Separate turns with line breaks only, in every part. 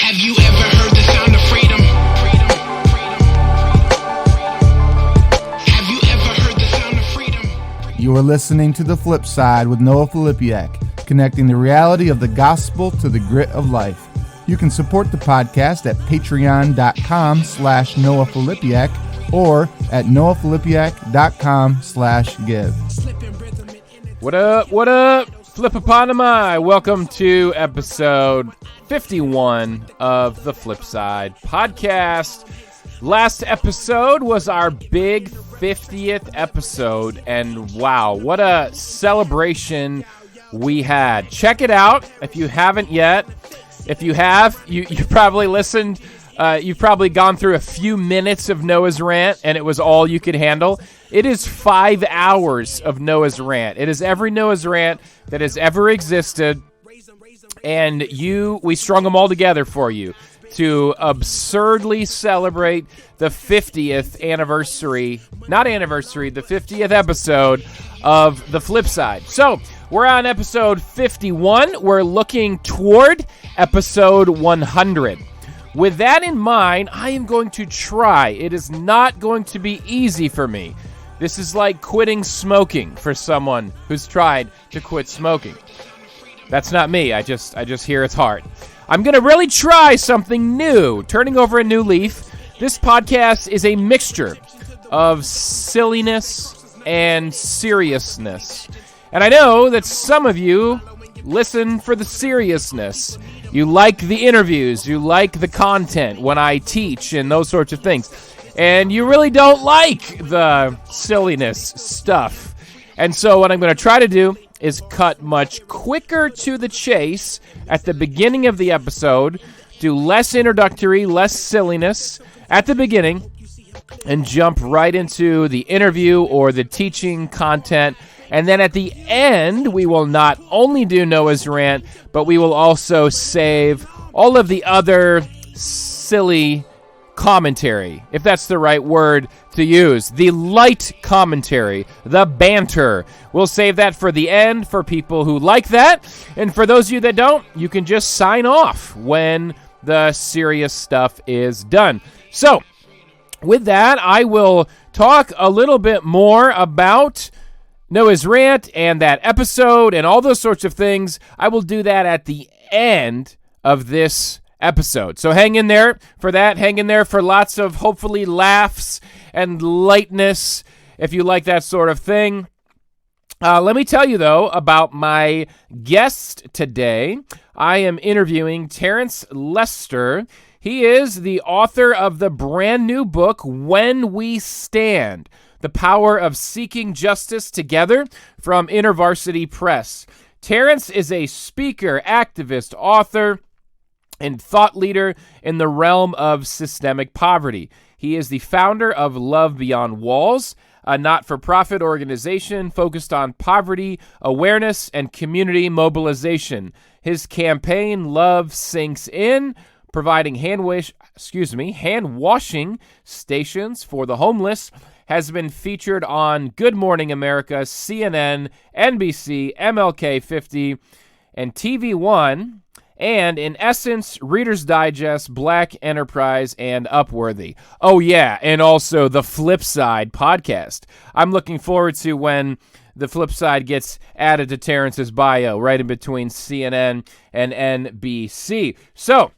Have you ever heard the sound of freedom? Have you ever heard the sound of freedom?
You are listening to The Flip Side with Noah Filipiak, connecting the reality of the gospel to the grit of life. You can support the podcast at patreon.com/Noah Filipiak or at noahfilipiak.com/give.
What up, Flipoponemi? Welcome to episode 51 of the Flip Side podcast. Last episode was our big 50th episode, and wow, what a celebration we had. Check it out if you haven't yet. If you have, you probably listened. You've probably gone through a few minutes of Noah's rant, and it was all you could handle. It is 5 hours of Noah's rant. It is every Noah's rant that has ever existed, and we strung them all together for you to absurdly celebrate the 50th anniversary, the 50th episode of The Flip Side. So, we're on episode 51. We're looking toward episode 100. With that in mind, I am going to try. It is not going to be easy for me. This is like quitting smoking for someone who's tried to quit smoking. That's not me. I just hear it's hard. I'm going to really try something new, turning over a new leaf. This podcast is a mixture of silliness and seriousness. And I know that some of you listen for the seriousness. You like the interviews. You like the content when I teach and those sorts of things. And you really don't like the silliness stuff. And so what I'm going to try to do is cut much quicker to the chase at the beginning of the episode, do less introductory, less silliness at the beginning, and jump right into the interview or the teaching content. And then at the end, we will not only do Noah's rant, but we will also save all of the other silly commentary, if that's the right word to use. The light commentary, the banter. We'll save that for the end for people who like that. And for those of you that don't, you can just sign off when the serious stuff is done. So, with that, I will talk a little bit more about Noah's rant and that episode and all those sorts of things. I will do that at the end of this episode. So hang in there for that. Hang in there for lots of hopefully laughs and lightness if you like that sort of thing. Let me tell you, though, about my guest today. I am interviewing Terence Lester. He is the author of the brand new book, When We Stand: The Power of Seeking Justice Together, from InterVarsity Press. Terence is a speaker, activist, author, and thought leader in the realm of systemic poverty. He is the founder of Love Beyond Walls, a not-for-profit organization focused on poverty awareness and community mobilization. His campaign, Love Sinks In, providing hand washing stations for the homeless, has been featured on Good Morning America, CNN, NBC, MLK 50, and TV One, and in Essence, Reader's Digest, Black Enterprise, and Upworthy. Oh yeah, and also the Flip Side podcast. I'm looking forward to when the Flip Side gets added to Terence's bio, right in between CNN and NBC. So,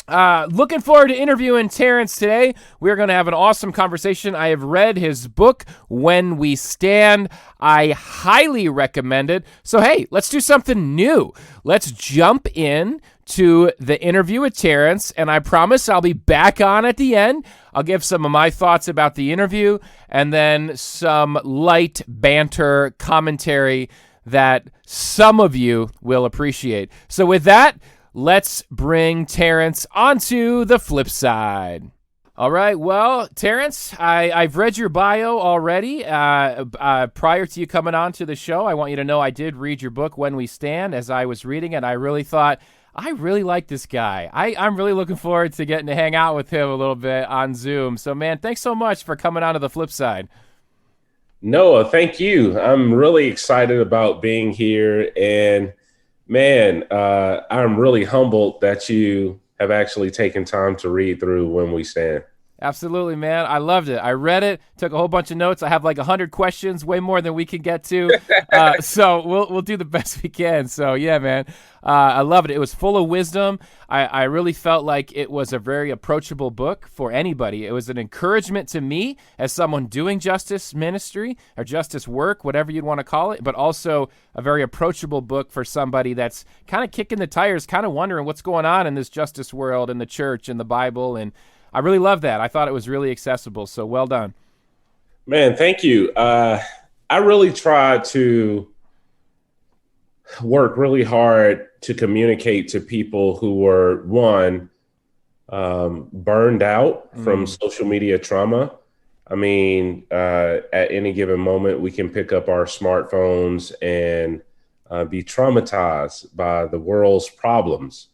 looking forward to interviewing Terence today. We're going to have an awesome conversation. I have read his book, When We Stand. I highly recommend it. So, hey, let's do something new. Let's jump in to the interview with Terence, and I promise I'll be back on at the end. I'll give some of my thoughts about the interview and then some light banter commentary that some of you will appreciate. So with that, let's bring Terence onto the Flip Side. All right, well, Terence, I've read your bio already. Prior to you coming on to the show, I want you to know I did read your book, When We Stand, as I was reading it. I really thought, I really like this guy. I'm really looking forward to getting to hang out with him a little bit on Zoom. So, man, thanks so much for coming on to the Flip Side.
Noah, thank you. I'm really excited about being here. And, man, I'm really humbled that you have actually taken time to read through When We Stand.
Absolutely, man. I loved it. I read it, took a whole bunch of notes. I have like 100 questions, way more than we can get to. So we'll do the best we can. So yeah, man, I love it. It was full of wisdom. I really felt like it was a very approachable book for anybody. It was an encouragement to me as someone doing justice ministry or justice work, whatever you'd want to call it, but also a very approachable book for somebody that's kind of kicking the tires, kind of wondering what's going on in this justice world and the church and the Bible. And I really love that. I thought it was really accessible. So well done.
Man, thank you. I really try to work really hard to communicate to people who were, one, burned out from social media trauma. I mean, at any given moment, we can pick up our smartphones and be traumatized by the world's problems.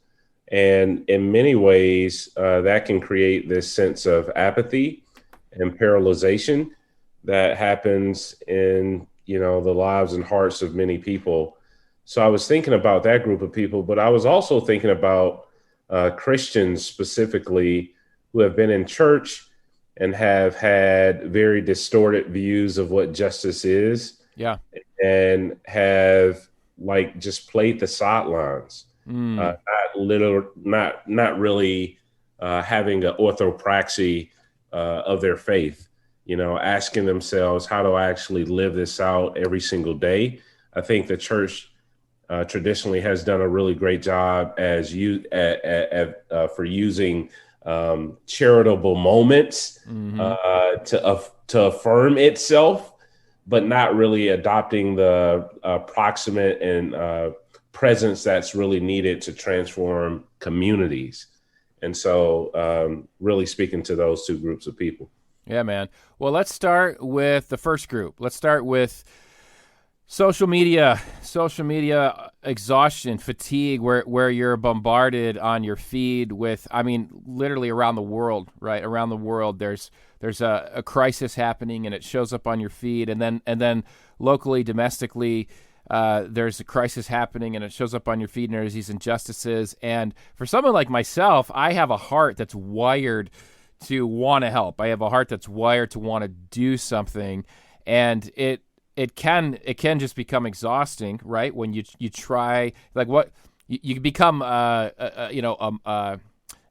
And in many ways, that can create this sense of apathy and paralyzation that happens in, the lives and hearts of many people. So I was thinking about that group of people, but I was also thinking about Christians specifically who have been in church and have had very distorted views of what justice is.
Yeah.
And have just played the sidelines. Not really having an orthopraxy of their faith, asking themselves, how do I actually live this out every single day? I think the church traditionally has done a really great job for using charitable moments to affirm itself, but not really adopting the proximate and presence that's really needed to transform communities. And so really speaking to those two groups of people.
Yeah, man. Well, let's start with the first group. Let's start with social media exhaustion, fatigue, where you're bombarded on your feed with, literally around the world, right? Around the world, there's a crisis happening and it shows up on your feed. And then locally, domestically, there's a crisis happening and it shows up on your feed and there's these injustices. And for someone like myself, I have a heart that's wired to want to help. I have a heart that's wired to want to do something. And it can just become exhausting, right? When you try, you become, an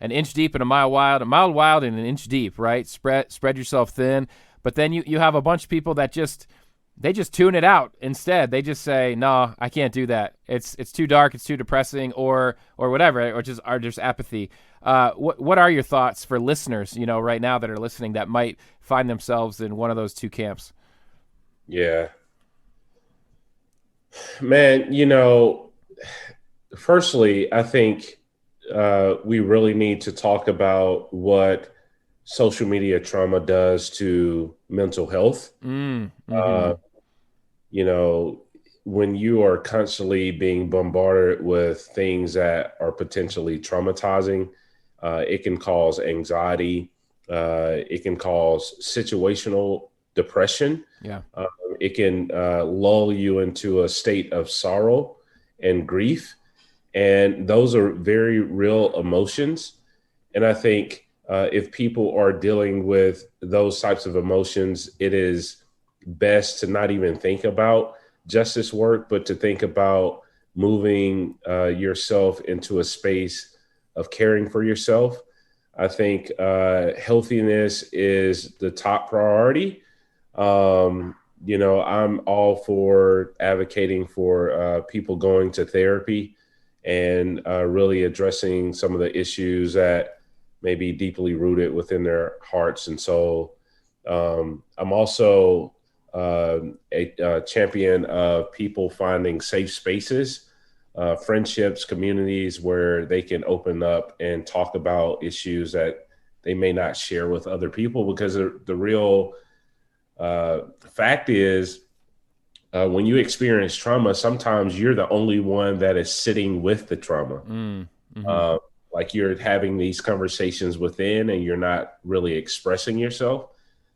inch deep and a mile wide and an inch deep, right? Spread yourself thin. But then you have a bunch of people that they just tune it out instead. They just say, no, I can't do that. It's too dark. It's too depressing or whatever, or just apathy. What are your thoughts for listeners, right now that are listening that might find themselves in one of those two camps?
Yeah, man, firstly, I think we really need to talk about what social media trauma does to mental health. When you are constantly being bombarded with things that are potentially traumatizing, it can cause anxiety. It can cause situational depression.
Yeah.
It can lull you into a state of sorrow and grief. And those are very real emotions. And I think if people are dealing with those types of emotions, it is best to not even think about justice work, but to think about moving yourself into a space of caring for yourself. I think healthiness is the top priority. I'm all for advocating for people going to therapy and really addressing some of the issues that may be deeply rooted within their hearts and soul. I'm also a champion of people finding safe spaces, friendships, communities where they can open up and talk about issues that they may not share with other people, because the real fact is when you experience trauma, sometimes you're the only one that is sitting with the trauma. Like you're having these conversations within and you're not really expressing yourself.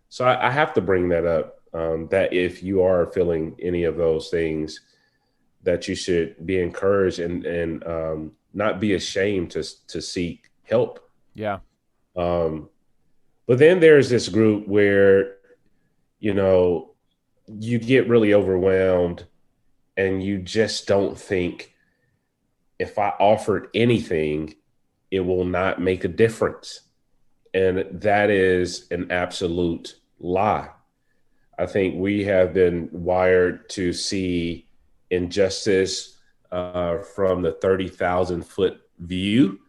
So I have to bring that up, that if you are feeling any of those things, that you should be encouraged and not be ashamed to seek help.
Yeah.
But then there's this group where, you get really overwhelmed and you just don't think, if I offered anything, it will not make a difference. And that is an absolute lie. I think we have been wired to see injustice from the 30,000-foot view,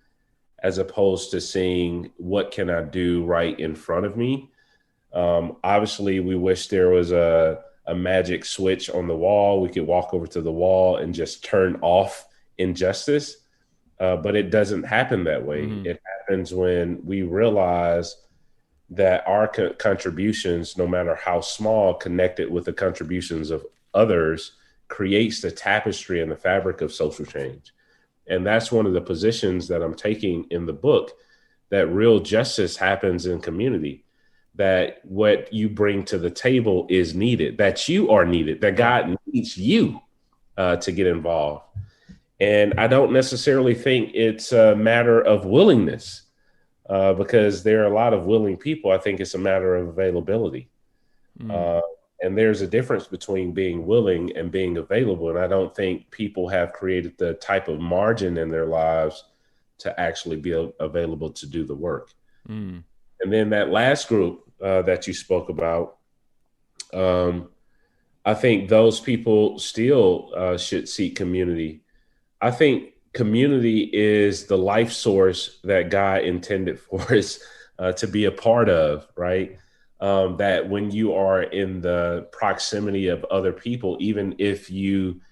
as opposed to seeing what can I do right in front of me. Obviously, we wish there was a magic switch on the wall. We could walk over to the wall and just turn off injustice. But it doesn't happen that way.
Mm-hmm.
It happens when we realize that our contributions, no matter how small, connected with the contributions of others, creates the tapestry and the fabric of social change. And that's one of the positions that I'm taking in the book, that real justice happens in community, that what you bring to the table is needed, that you are needed, that God needs you to get involved. And I don't necessarily think it's a matter of willingness, because there are a lot of willing people. I think it's a matter of availability. And there's a difference between being willing and being available. And I don't think people have created the type of margin in their lives to actually be available to do the work. And then that last group that you spoke about, I think those people still should seek community. I think community is the life source that God intended for us to be a part of, right? That when you are in the proximity of other people, even if you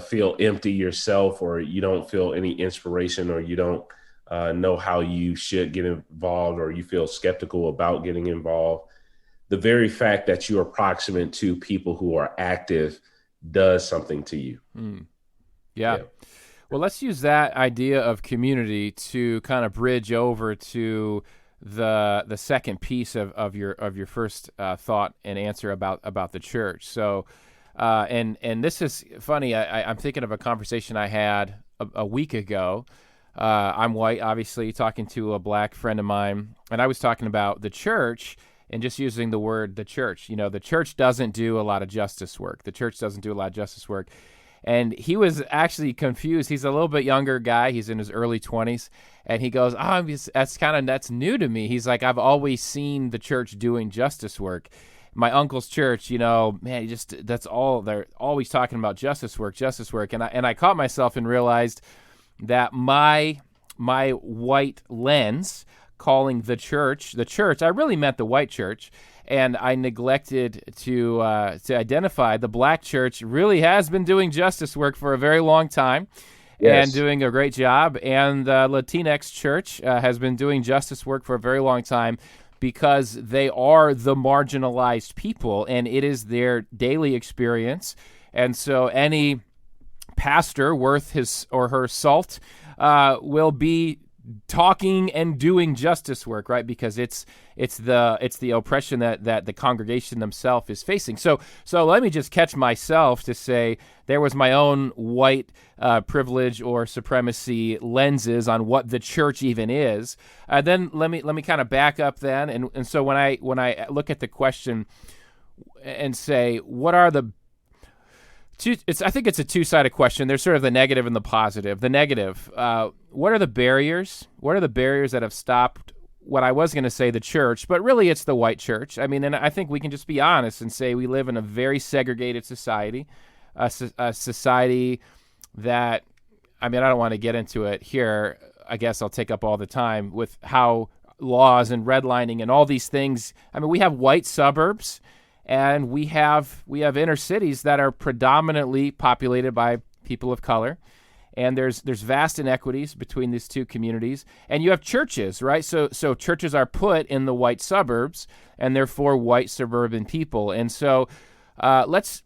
feel empty yourself, or you don't feel any inspiration, or you don't know how you should get involved, or you feel skeptical about getting involved, the very fact that you are proximate to people who are active does something to you.
Yeah. Well, let's use that idea of community to kind of bridge over to the second piece of your first thought and answer about the church. So, and this is funny. I'm thinking of a conversation I had a week ago. I'm white, obviously, talking to a black friend of mine, and I was talking about the church and just using the word the church. The church doesn't do a lot of justice work. The church doesn't do a lot of justice work. And he was actually confused. He's a little bit younger guy. He's in his early 20s. And he goes, that's new to me. He's like, I've always seen the church doing justice work. My uncle's church, man, that's all. They're always talking about justice work. And I caught myself and realized that my white lens, calling the church, I really meant the white church. And I neglected to identify the black church really has been doing justice work for a very long time. Yes. And doing a great job. And the Latinx church has been doing justice work for a very long time, because they are the marginalized people, and it is their daily experience. And so any pastor worth his or her salt will be talking and doing justice work, right? Because it's the oppression that the congregation themselves is facing. So let me just catch myself to say there was my own white privilege or supremacy lenses on what the church even is. Then let me kind of back up then, and so when I look at the question and say what are the I think it's a two-sided question. There's sort of the negative and the positive. The negative, what are the barriers? What are the barriers that have stopped what I was going to say the church, but really it's the white church? I mean, and I think we can just be honest and say we live in a very segregated society, a society that, I mean, I don't want to get into it here. I guess I'll take up all the time with how laws and redlining and all these things. I mean, we have white suburbs, and we have inner cities that are predominantly populated by people of color, and there's vast inequities between these two communities. And you have churches, right? So churches are put in the white suburbs, and they're for white suburban people. And so let's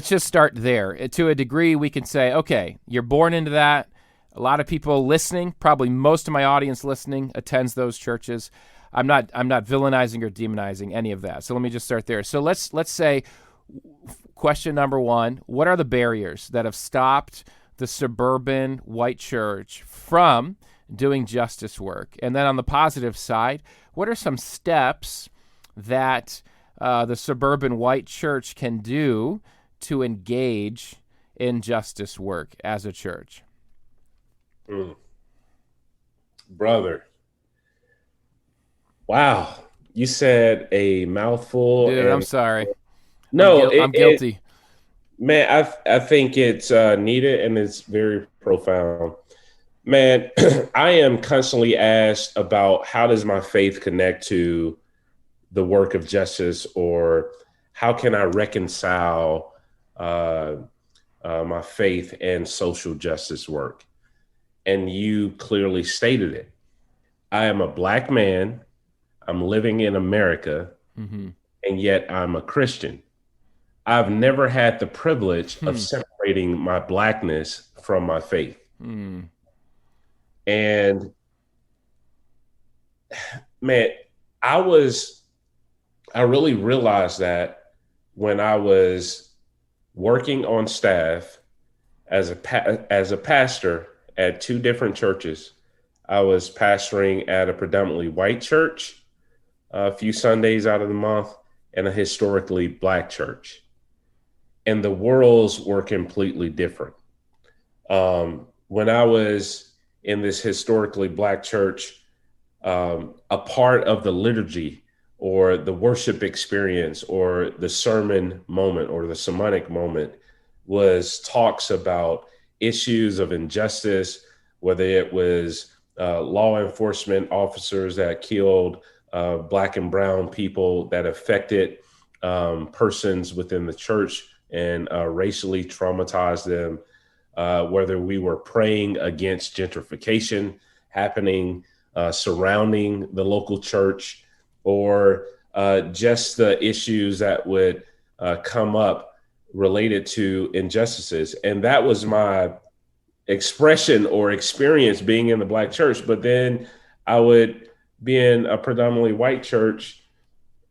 just start there. To a degree, we can say, okay, you're born into that. A lot of people listening, probably most of my audience listening, attends those churches. I'm not villainizing or demonizing any of that. So let me just start there. So let's say question number one, what are the barriers that have stopped the suburban white church from doing justice work? And then on the positive side, what are some steps that the suburban white church can do to engage in justice work as a church?
Brother, wow, you said a mouthful.
Dude,
And
I'm sorry.
no,
I'm guilty.
man, I think it's needed and it's very profound. Man, I am constantly asked about how does my faith connect to the work of justice, or how can I reconcile my faith and social justice work? And you clearly stated it. I am a Black man. I'm living in America,
Mm-hmm.
and yet I'm a Christian. I've never had the privilege of separating my Blackness from my faith.
Mm.
And man, I really realized that when I was working on staff as a pastor at two different churches. I was pastoring at a predominantly white church a few Sundays out of the month, and a historically Black church. And the worlds were completely different. When I was in this historically Black church, a part of the liturgy or the worship experience or the sermon moment or the sermonic moment was talks about issues of injustice, whether it was law enforcement officers that killed Black and brown people, that affected persons within the church and racially traumatized them, whether we were praying against gentrification happening surrounding the local church, or just the issues that would come up related to injustices. And that was my expression or experience being in the Black church. But then I would be in a predominantly white church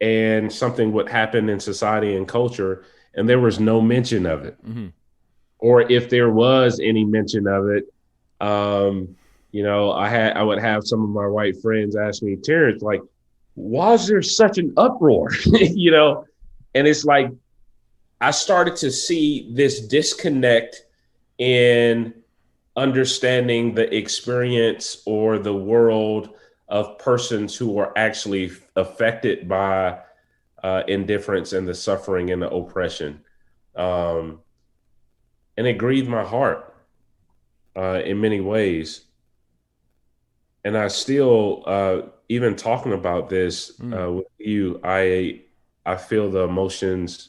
and something would happen in society and culture, and there was no mention of it.
Mm-hmm.
Or if there was any mention of it, I would have some of my white friends ask me, Terrence, like, why is there such an uproar? And it's like, I started to see this disconnect in understanding the experience or the world of persons who are actually affected by indifference and the suffering and the oppression. And it grieved my heart in many ways. And I still, even talking about this with you, I feel the emotions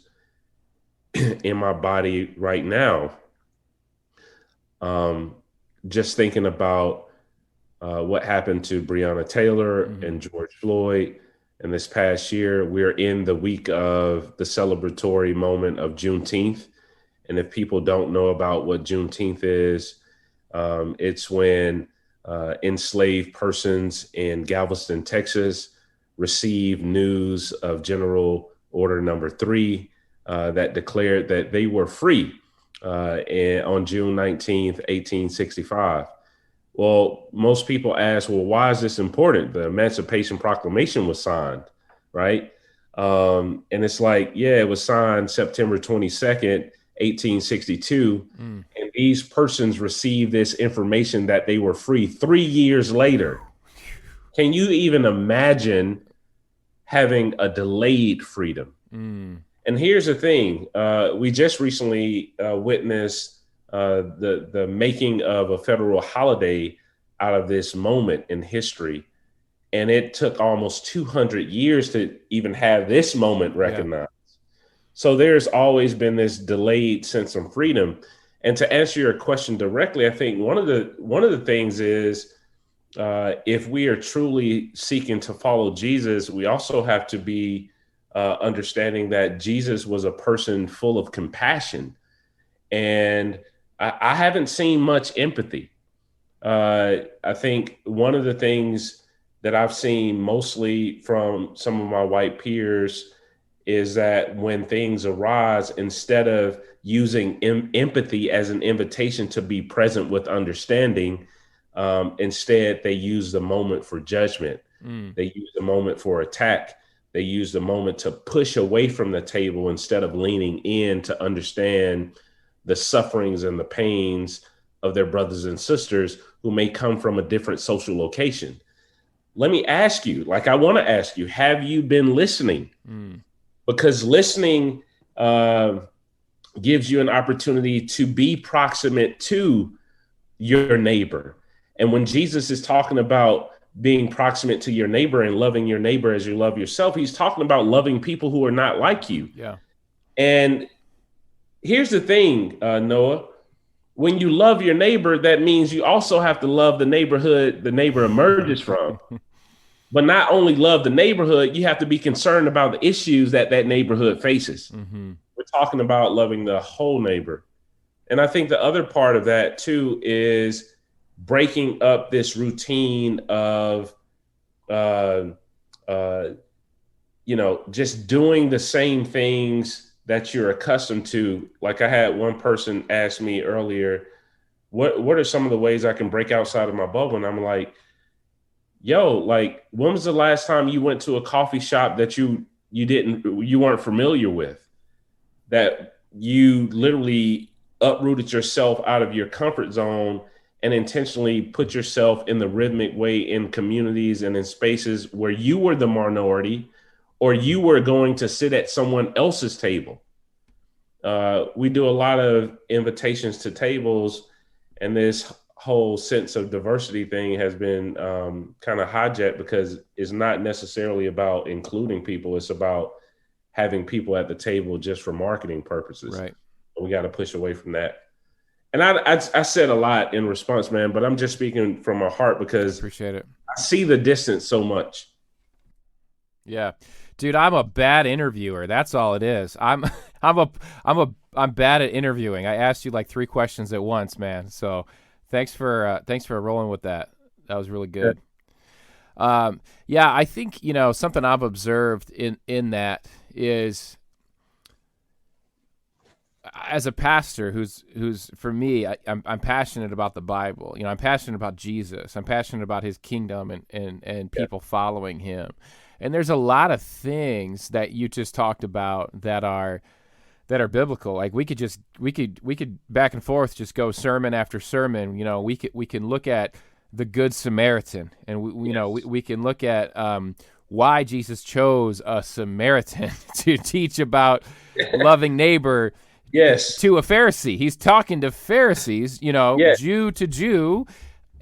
in my body right now. Just thinking about what happened to Breonna Taylor and George Floyd. And this past year, we're in the week of the celebratory moment of Juneteenth. And if people don't know about what Juneteenth is, it's when enslaved persons in Galveston, Texas, received news of General Order Number 3 that declared that they were free on June 19th, 1865. Well, most people ask, well, why is this important? The Emancipation Proclamation was signed, right? And it's like, yeah, it was signed September 22nd, 1862. And these persons received this information that they were free 3 years later. Can you even imagine having a delayed freedom? And here's the thing. We just recently witnessed the making of a federal holiday out of this moment in history. And it took almost 200 years to even have this moment recognized. Yeah. So there's always been this delayed sense of freedom. And to answer your question directly, I think one of the things is if we are truly seeking to follow Jesus, we also have to be understanding that Jesus was a person full of compassion. And I haven't seen much empathy. I think one of the things that I've seen mostly from some of my white peers is that when things arise, instead of using empathy as an invitation to be present with understanding, Instead, they use the moment for judgment. They use the moment for attack. They use the moment to push away from the table instead of leaning in to understand the sufferings and the pains of their brothers and sisters who may come from a different social location. Let me ask you, like, I want to ask you, have you been listening? Because listening gives you an opportunity to be proximate to your neighbor. And when Jesus is talking about being proximate to your neighbor and loving your neighbor as you love yourself, he's talking about loving people who are not like you.
Yeah.
And here's the thing, Noah, when you love your neighbor, that means you also have to love the neighborhood the neighbor emerges from. But not only love the neighborhood, you have to be concerned about the issues that that neighborhood faces. We're talking about loving the whole neighbor. And I think the other part of that too is breaking up this routine of, just doing the same things that you're accustomed to. Like I had one person ask me earlier, what are some of the ways I can break outside of my bubble? And I'm like, yo, like, when was the last time you went to a coffee shop that you weren't familiar with, that you literally uprooted yourself out of your comfort zone and intentionally put yourself in the rhythmic way in communities and in spaces where you were the minority or you were going to sit at someone else's table? We do a lot of invitations to tables, and this whole sense of diversity thing has been kind of hijacked because it's not necessarily about including people. It's about having people at the table just for marketing purposes.
Right.
We got to push away from that. And I said a lot in response, man, but I'm just speaking from my heart because
Appreciate it.
I see the distance so much.
Yeah. Dude, I'm a bad interviewer. That's all it is. I'm bad at interviewing. I asked you like 3 questions at once, man. So thanks for rolling with that. That was really good. Yeah, I think, something I've observed in that is, as a pastor who's for me, I'm passionate about the Bible. I'm passionate about Jesus. I'm passionate about his kingdom and people following him. And there's a lot of things that you just talked about that are biblical. Like we could back and forth just go sermon after sermon. We can look at the Good Samaritan, and we can look at why Jesus chose a Samaritan to teach about loving neighbor.
Yes.
To a Pharisee. He's talking to Pharisees,
Yes.
Jew to Jew,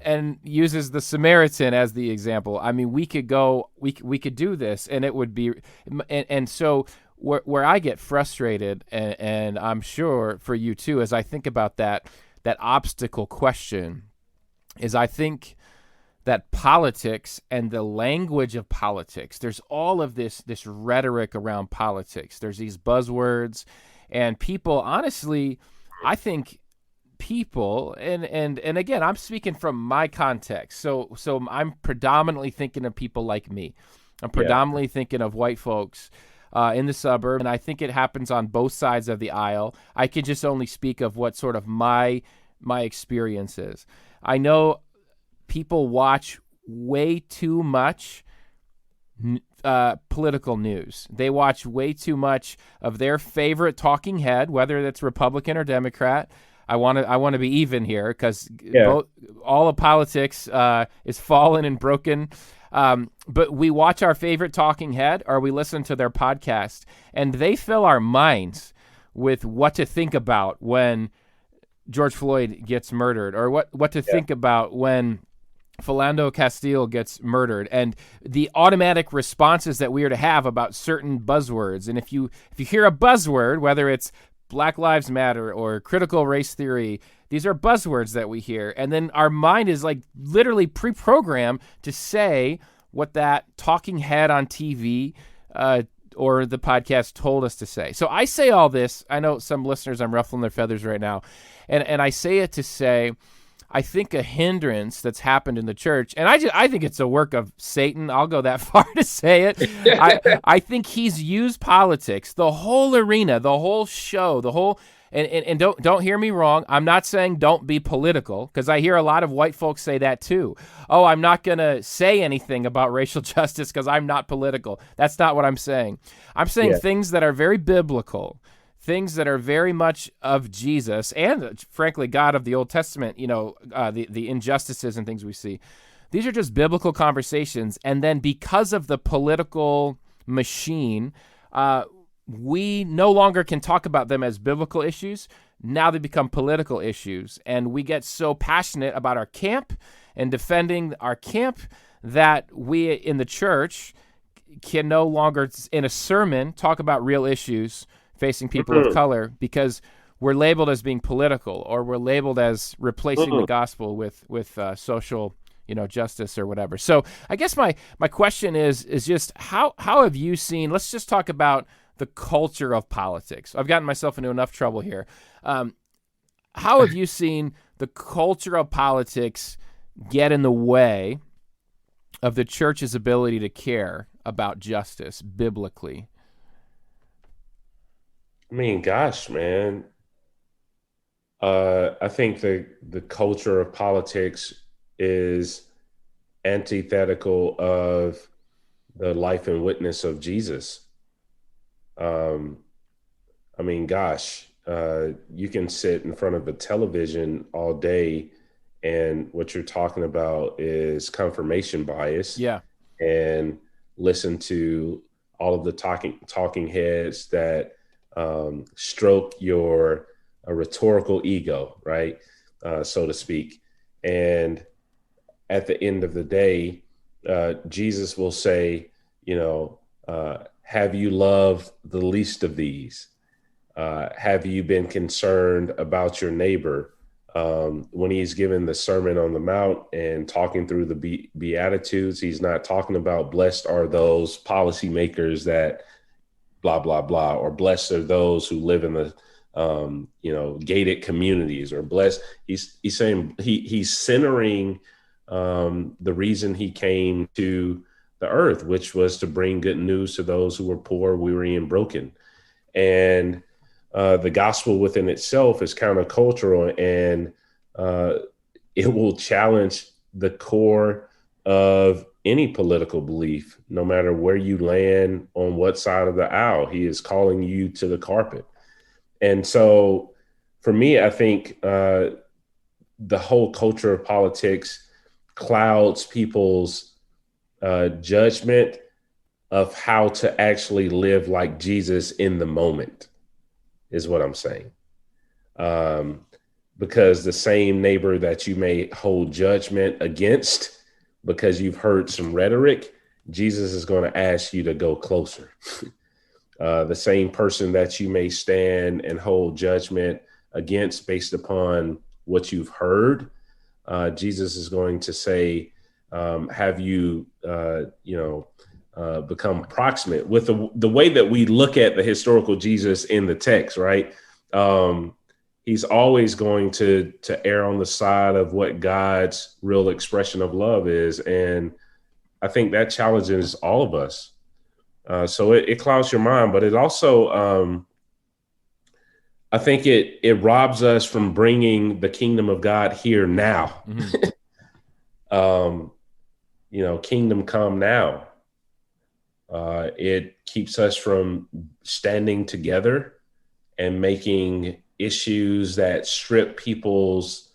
and uses the Samaritan as the example. I mean, we could do this, and it would be, and so where I get frustrated, and I'm sure for you too, as I think about that obstacle question, is I think that politics and the language of politics, there's all of this rhetoric around politics. There's these buzzwords. And people, honestly, I think people, and again, I'm speaking from my context. So I'm predominantly thinking of people like me. I'm predominantly thinking of white folks in the suburb, and I think it happens on both sides of the aisle. I could just only speak of what sort of my experience is. I know people watch way too much political news. They watch way too much of their favorite talking head, whether that's Republican or Democrat. I want to be even here because all of politics is fallen and broken. But we watch our favorite talking head, or we listen to their podcast, and they fill our minds with what to think about when George Floyd gets murdered, or what to think about when Philando Castile gets murdered, and the automatic responses that we are to have about certain buzzwords. And if you hear a buzzword, whether it's Black Lives Matter or critical race theory, these are buzzwords that we hear, and then our mind is like literally pre-programmed to say what that talking head on TV or the podcast told us to say. So I say all this. I know some listeners, I'm ruffling their feathers right now, and I say it to say, I think a hindrance that's happened in the church, and I think it's a work of Satan. I'll go that far to say it. I think he's used politics, the whole arena, the whole show, And don't hear me wrong. I'm not saying don't be political, because I hear a lot of white folks say that too. Oh, I'm not going to say anything about racial justice because I'm not political. That's not what I'm saying. I'm saying things that are very biblical, things that are very much of Jesus and, frankly, God of the Old Testament, the injustices and things we see. These are just biblical conversations. And then because of the political machine, we no longer can talk about them as biblical issues. Now they become political issues. And we get so passionate about our camp and defending our camp that we in the church can no longer, in a sermon, talk about real issues facing people of color because we're labeled as being political, or we're labeled as replacing the gospel with social justice or whatever. So I guess my question is just how have you seen, let's just talk about the culture of politics. I've gotten myself into enough trouble here. How have you seen the culture of politics get in the way of the church's ability to care about justice biblically?
I mean, gosh, man. I think the culture of politics is antithetical of the life and witness of Jesus. I mean, gosh, you can sit in front of a television all day, and what you're talking about is confirmation bias.
Yeah.
And listen to all of the talking heads that stroke your rhetorical ego, right? So to speak. And at the end of the day, Jesus will say, have you loved the least of these? Have you been concerned about your neighbor? When he's given the Sermon on the Mount and talking through the Beatitudes, he's not talking about blessed are those policymakers that blah, blah, blah, or blessed are those who live in the, gated communities, or blessed. He's saying he's centering the reason he came to the earth, which was to bring good news to those who were poor, weary, and broken. And the gospel within itself is countercultural, and it will challenge the core of any political belief, no matter where you land on what side of the aisle. He is calling you to the carpet. And so for me, I think the whole culture of politics clouds people's judgment of how to actually live like Jesus in the moment, is what I'm saying. Because the same neighbor that you may hold judgment against because you've heard some rhetoric, Jesus is going to ask you to go closer. The same person that you may stand and hold judgment against based upon what you've heard, Jesus is going to say, have you, become proximate with the way that we look at the historical Jesus in the text, right? He's always going to err on the side of what God's real expression of love is. And I think that challenges all of us. So it clouds your mind, but it also, I think it robs us from bringing the kingdom of God here now. Mm-hmm. Kingdom come now. It keeps us from standing together and making issues that strip people's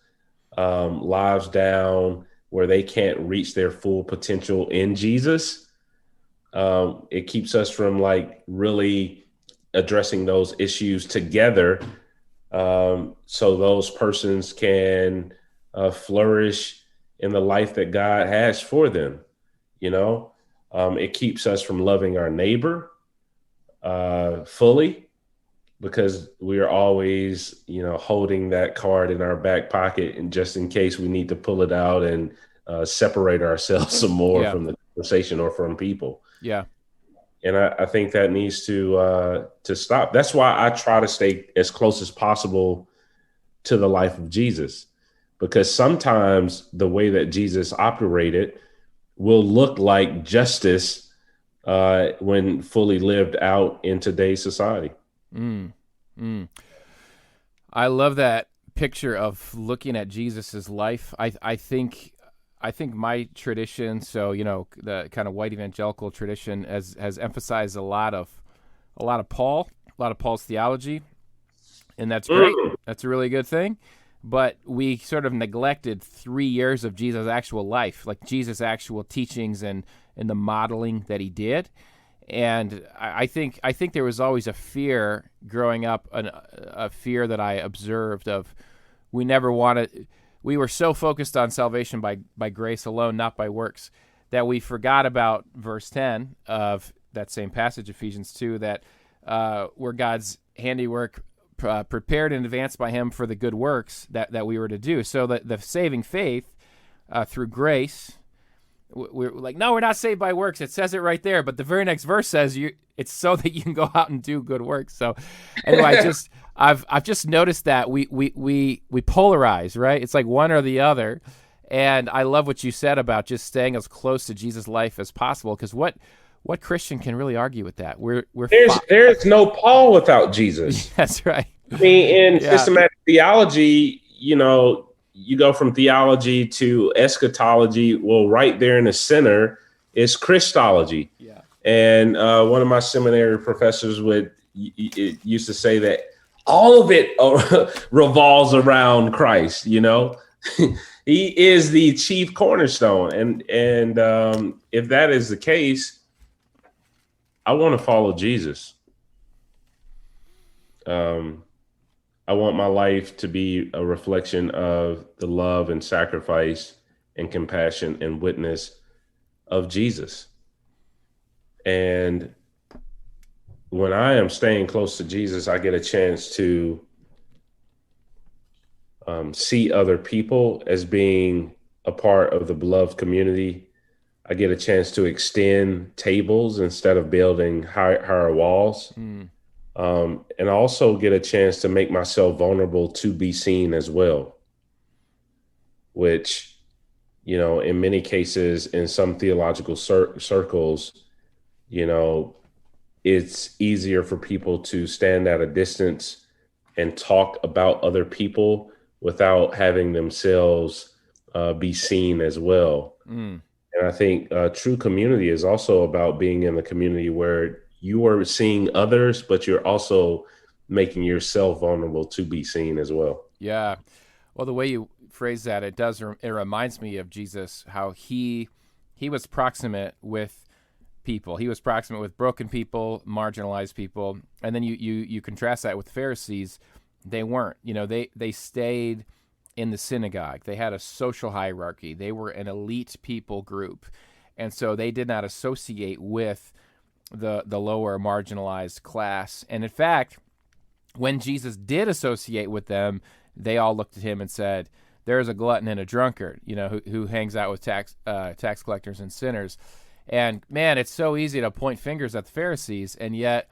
lives down where they can't reach their full potential in Jesus. It keeps us from really addressing those issues together, so those persons can flourish in the life that God has for them. It keeps us from loving our neighbor fully, because we are always, holding that card in our back pocket, and just in case we need to pull it out and separate ourselves some more from the conversation or from people.
Yeah.
And I think that needs to stop. That's why I try to stay as close as possible to the life of Jesus, because sometimes the way that Jesus operated will look like justice when fully lived out in today's society.
I love that picture of looking at Jesus's life. I think my tradition, so the kind of white evangelical tradition, has emphasized a lot of Paul's theology, and that's great. That's a really good thing. But we sort of neglected 3 years of Jesus' actual life, like Jesus' actual teachings and the modeling that he did. And I think there was always a fear growing up, a fear that I observed of we were so focused on salvation by grace alone, not by works, that we forgot about verse 10 of that same passage, Ephesians 2, that where God's handiwork prepared in advance by him for the good works that we were to do. So that the saving faith through grace, we're like, no, we're not saved by works. It says it right there, but the very next verse says it's so that you can go out and do good works. So anyway, I've just noticed that we polarize, right? It's like one or the other. And I love what you said about just staying as close to Jesus' life as possible, because what Christian can really argue with that?
There's no Paul without Jesus.
That's right.
I mean, in systematic theology, you go from theology to eschatology. Well, right there in the center is Christology. Yeah. And one of my seminary professors used to say that all of it revolves around Christ. He is the chief cornerstone. And if that is the case, I want to follow Jesus. I want my life to be a reflection of the love and sacrifice and compassion and witness of Jesus. And when I am staying close to Jesus, I get a chance to see other people as being a part of the beloved community. I get a chance to extend tables instead of building higher walls. And I also get a chance to make myself vulnerable to be seen as well, which, in many cases, in some theological circles, it's easier for people to stand at a distance and talk about other people without having themselves be seen as well. And I think true community is also about being in the community where you are seeing others, but you're also making yourself vulnerable to be seen as well.
Yeah. Well, the way you phrase that, it reminds me of Jesus, how he was proximate with people. He was proximate with broken people, marginalized people. And then you contrast that with Pharisees. They weren't, they stayed in the synagogue. They had a social hierarchy. They were an elite people group. And so they did not associate with the lower marginalized class. And in fact, when Jesus did associate with them, they all looked at him and said, there's a glutton and a drunkard, who hangs out with tax collectors and sinners. And man, it's so easy to point fingers at the Pharisees. And yet,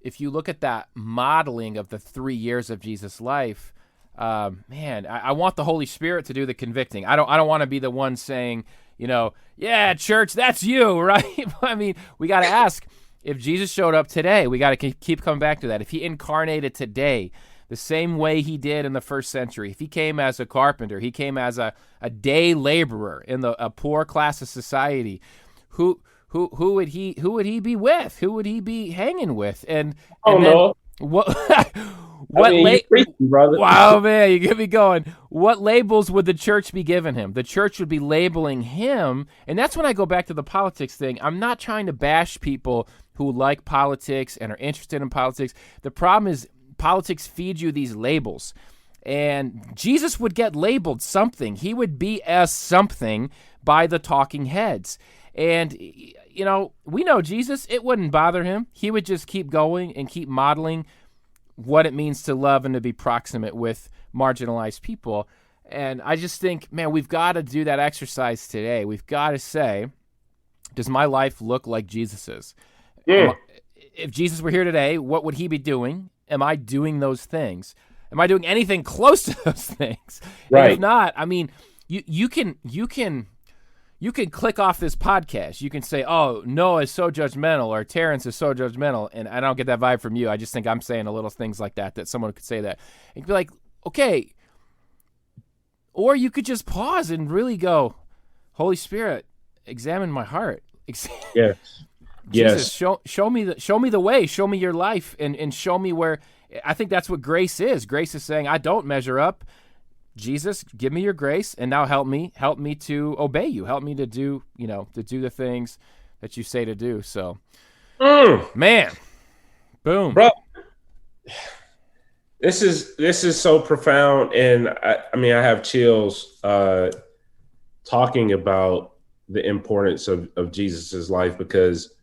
if you look at that modeling of the 3 years of Jesus' life, I want the Holy Spirit to do the convicting. I don't want to be the one saying, yeah, church, that's you, right? I mean, we got to ask, if Jesus showed up today, we got to keep coming back to that. If he incarnated today, the same way he did in the first century, if he came as a carpenter, he came as a day laborer in a poor class of society, who would he be with? Who would he be hanging with? And
no.
What
preaching, brother.
Wow, man, you get me going. What labels would the church be giving him? The church would be labeling him, and that's when I go back to the politics thing. I'm not trying to bash people who like politics and are interested in politics. The problem is politics feeds you these labels, and Jesus would get labeled something. He would be as something by the talking heads. And, we know Jesus, it wouldn't bother him. He would just keep going and keep modeling what it means to love and to be proximate with marginalized people. And I just think, man, we've got to do that exercise today. We've got to say, does my life look like Jesus's?
Yeah.
If Jesus were here today, what would he be doing? Am I doing those things? Am I doing anything close to those things?
Right.
And if not, I mean, you can you can click off this podcast. You can say, oh, Noah is so judgmental or Terence is so judgmental. And I don't get that vibe from you. I just think I'm saying a little things like that someone could say that. And be like, okay. Or you could just pause and really go, Holy Spirit, examine my heart.
Yes.
Jesus, show me the way, show me your life, and show me where. I think that's what grace is. Grace is saying, I don't measure up. Jesus, give me your grace, and now help me to obey you. Help me to do, to do the things that you say to do. So, man, boom,
bro. This is so profound, and I mean, I have chills talking about the importance of Jesus's life, because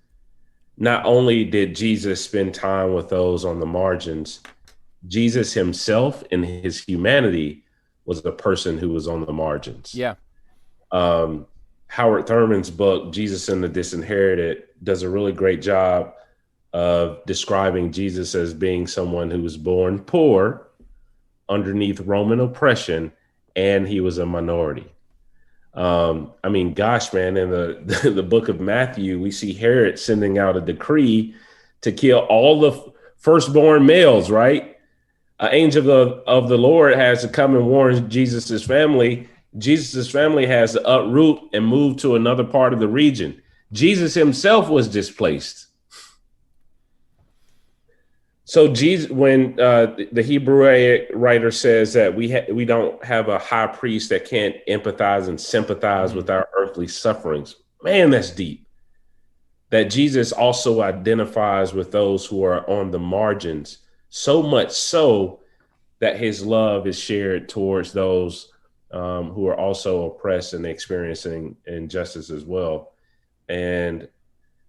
not only did Jesus spend time with those on the margins, Jesus himself in his humanity was the person who was on the margins.
Yeah.
Howard Thurman's book, Jesus and the Disinherited, does a really great job of describing Jesus as being someone who was born poor underneath Roman oppression, and he was a minority. I mean, gosh, man, in the book of Matthew, we see Herod sending out a decree to kill all the firstborn males, right? An angel of the Lord has to come and warn Jesus's family. Jesus's family has to uproot and move to another part of the region. Jesus himself was displaced. So Jesus, when the Hebrew writer says that we don't have a high priest that can't empathize and sympathize with our earthly sufferings, man, that's deep. That Jesus also identifies with those who are on the margins, so much so that his love is shared towards those who are also oppressed and experiencing injustice as well. And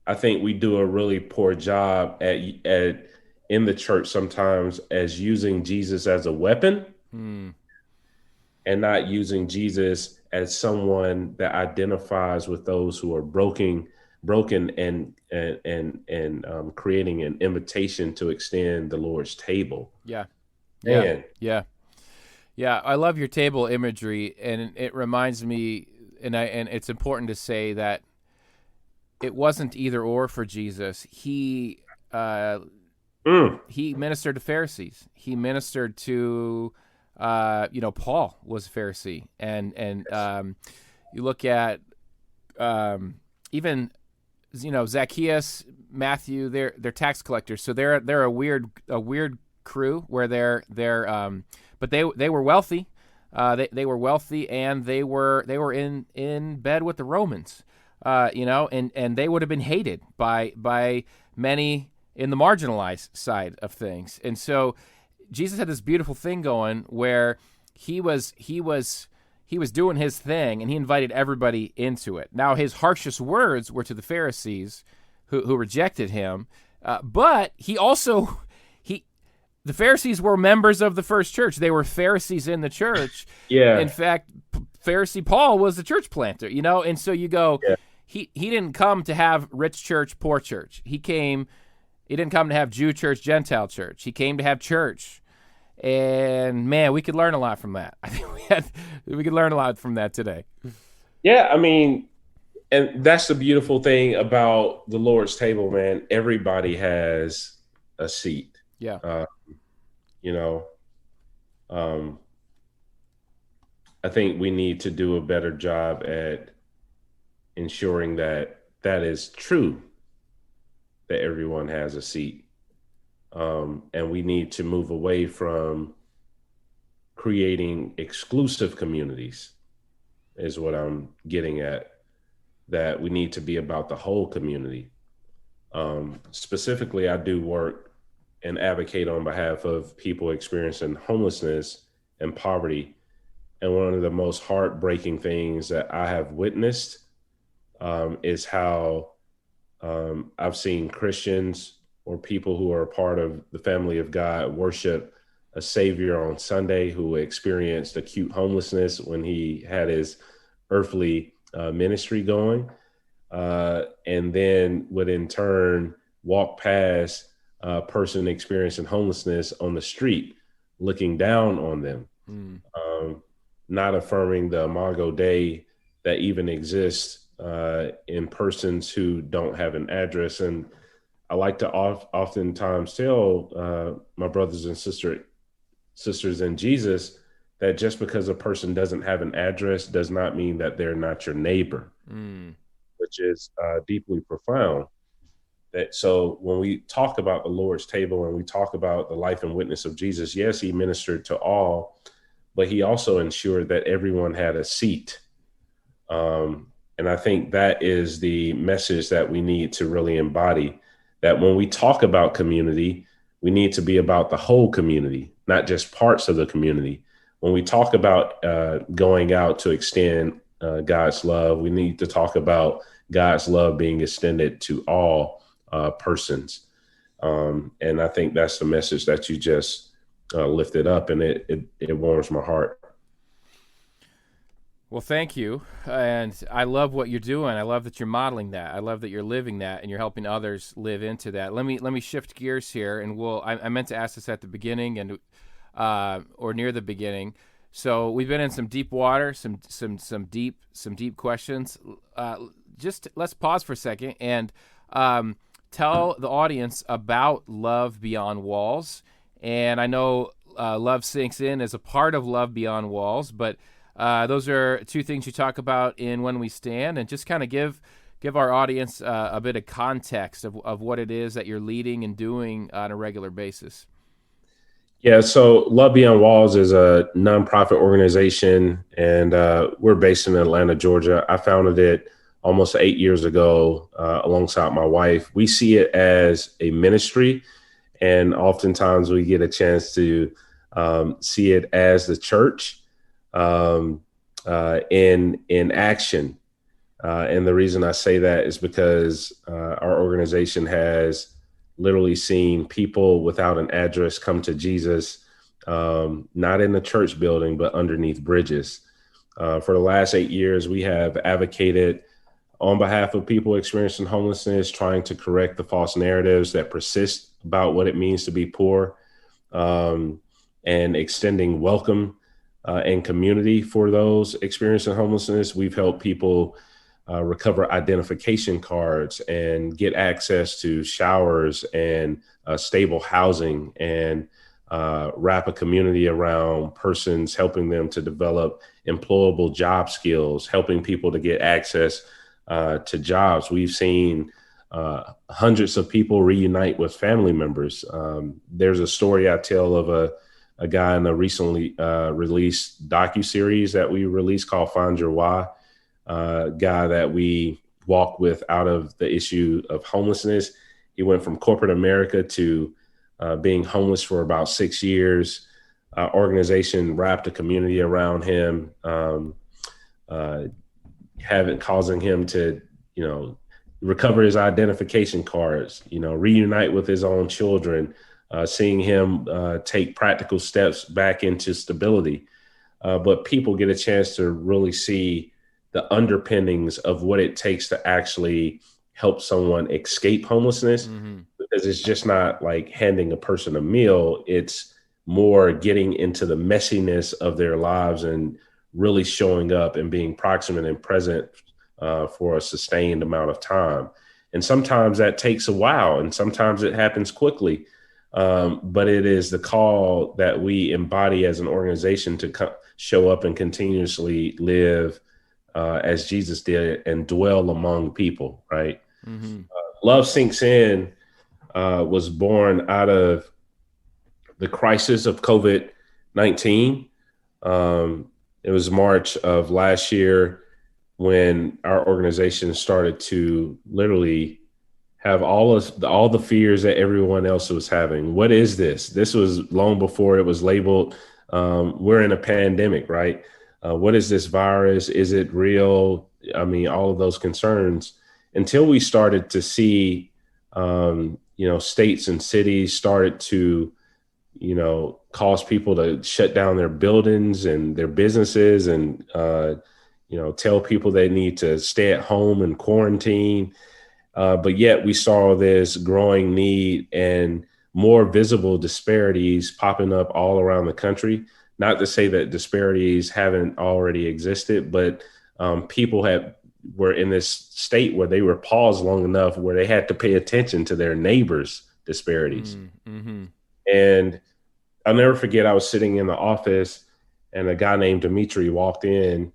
I think we do a really poor job at in the church sometimes as using Jesus as a weapon and not using Jesus as someone that identifies with those who are broken and creating an invitation to extend the Lord's table.
Yeah.
Man.
Yeah. I love your table imagery, and it reminds me, and it's important to say that it wasn't either or for Jesus. He ministered to Pharisees. He ministered to, Paul was a Pharisee, and you look at even, Zacchaeus, Matthew, they're tax collectors, so they're a weird crew where they're but they were wealthy. They were wealthy, and they were in bed with the Romans, and they would have been hated by many in the marginalized side of things. And so Jesus had this beautiful thing going where he was doing his thing, and he invited everybody into it. Now, his harshest words were to the Pharisees who rejected him, but the Pharisees were members of the first church. They were Pharisees in the church.
Yeah.
In fact, Pharisee Paul was the church planter, and so you go, he didn't come to have rich church, poor church. He didn't come to have Jew church, Gentile church. He came to have church. And man, we could learn a lot from that. I think we could learn a lot from that today.
Yeah, I mean, and that's the beautiful thing about the Lord's table, man. Everybody has a seat.
Yeah.
I think we need to do a better job at ensuring that is true, that everyone has a seat. And we need to move away from creating exclusive communities, is what I'm getting at, that we need to be about the whole community. Specifically, I do work and advocate on behalf of people experiencing homelessness and poverty. And one of the most heartbreaking things that I have witnessed is how I've seen Christians or people who are a part of the family of God worship a Savior on Sunday who experienced acute homelessness when he had his earthly ministry going, and then would in turn walk past a person experiencing homelessness on the street, looking down on them, not affirming the Imago Dei that even exist in persons who don't have an address. And I like to oftentimes tell my brothers and sisters in Jesus that just because a person doesn't have an address does not mean that they're not your neighbor, which is deeply profound. That so when we talk about the Lord's table and we talk about the life and witness of Jesus, yes, he ministered to all, but he also ensured that everyone had a seat. And I think that is the message that we need to really embody, that when we talk about community, we need to be about the whole community, not just parts of the community. When we talk about going out to extend God's love, we need to talk about God's love being extended to all persons. And I think that's the message that you just lifted up, and it warms my heart.
Well, thank you. And I love what you're doing. I love that you're modeling that. I love that you're living that and you're helping others live into that. Let me shift gears here, and I meant to ask this at the beginning and or near the beginning. So we've been in some deep water, some deep questions. Just let's pause for a second and tell the audience about Love Beyond Walls. And I know Love Sinks In as a part of Love Beyond Walls, but those are two things you talk about in When We Stand, and just kind of give our audience a bit of context of what it is that you're leading and doing on a regular basis.
Yeah, so Love Beyond Walls is a nonprofit organization, and we're based in Atlanta, Georgia. I founded it almost 8 years ago alongside my wife. We see it as a ministry, and oftentimes we get a chance to see it as the church in action. And the reason I say that is because our organization has literally seen people without an address come to Jesus, not in the church building, but underneath bridges. For the last 8 years, we have advocated on behalf of people experiencing homelessness, trying to correct the false narratives that persist about what it means to be poor, and extending welcome and community for those experiencing homelessness. We've helped people recover identification cards and get access to showers and stable housing, and wrap a community around persons, helping them to develop employable job skills, helping people to get access to jobs. We've seen hundreds of people reunite with family members. There's a story I tell of a guy in a recently released docuseries that we released called Find Your Why, guy that we walked with out of the issue of homelessness. He went from corporate America to being homeless for about 6 years. Our organization wrapped a community around him, causing him to, recover his identification cards, reunite with his own children, seeing him take practical steps back into stability. But people get a chance to really see the underpinnings of what it takes to actually help someone escape homelessness, because it's just not like handing a person a meal. It's more getting into the messiness of their lives and really showing up and being proximate and present for a sustained amount of time. And sometimes that takes a while, and sometimes it happens quickly. But it is the call that we embody as an organization to show up and continuously live as Jesus did and dwell among people, right? Love Sinks In was born out of the crisis of COVID-19. It was March of last year when our organization started to literally have all the fears that everyone else was having. What is this? This was long before it was labeled. We're in a pandemic, right? What is this virus? Is it real? I mean, all of those concerns, until we started to see, states and cities started to, cause people to shut down their buildings and their businesses, and, tell people they need to stay at home and quarantine. But yet we saw this growing need and more visible disparities popping up all around the country. Not to say that disparities haven't already existed, but people were in this state where they were paused long enough where they had to pay attention to their neighbors' disparities.
Mm-hmm.
And I'll never forget, I was sitting in the office and a guy named Dimitri walked in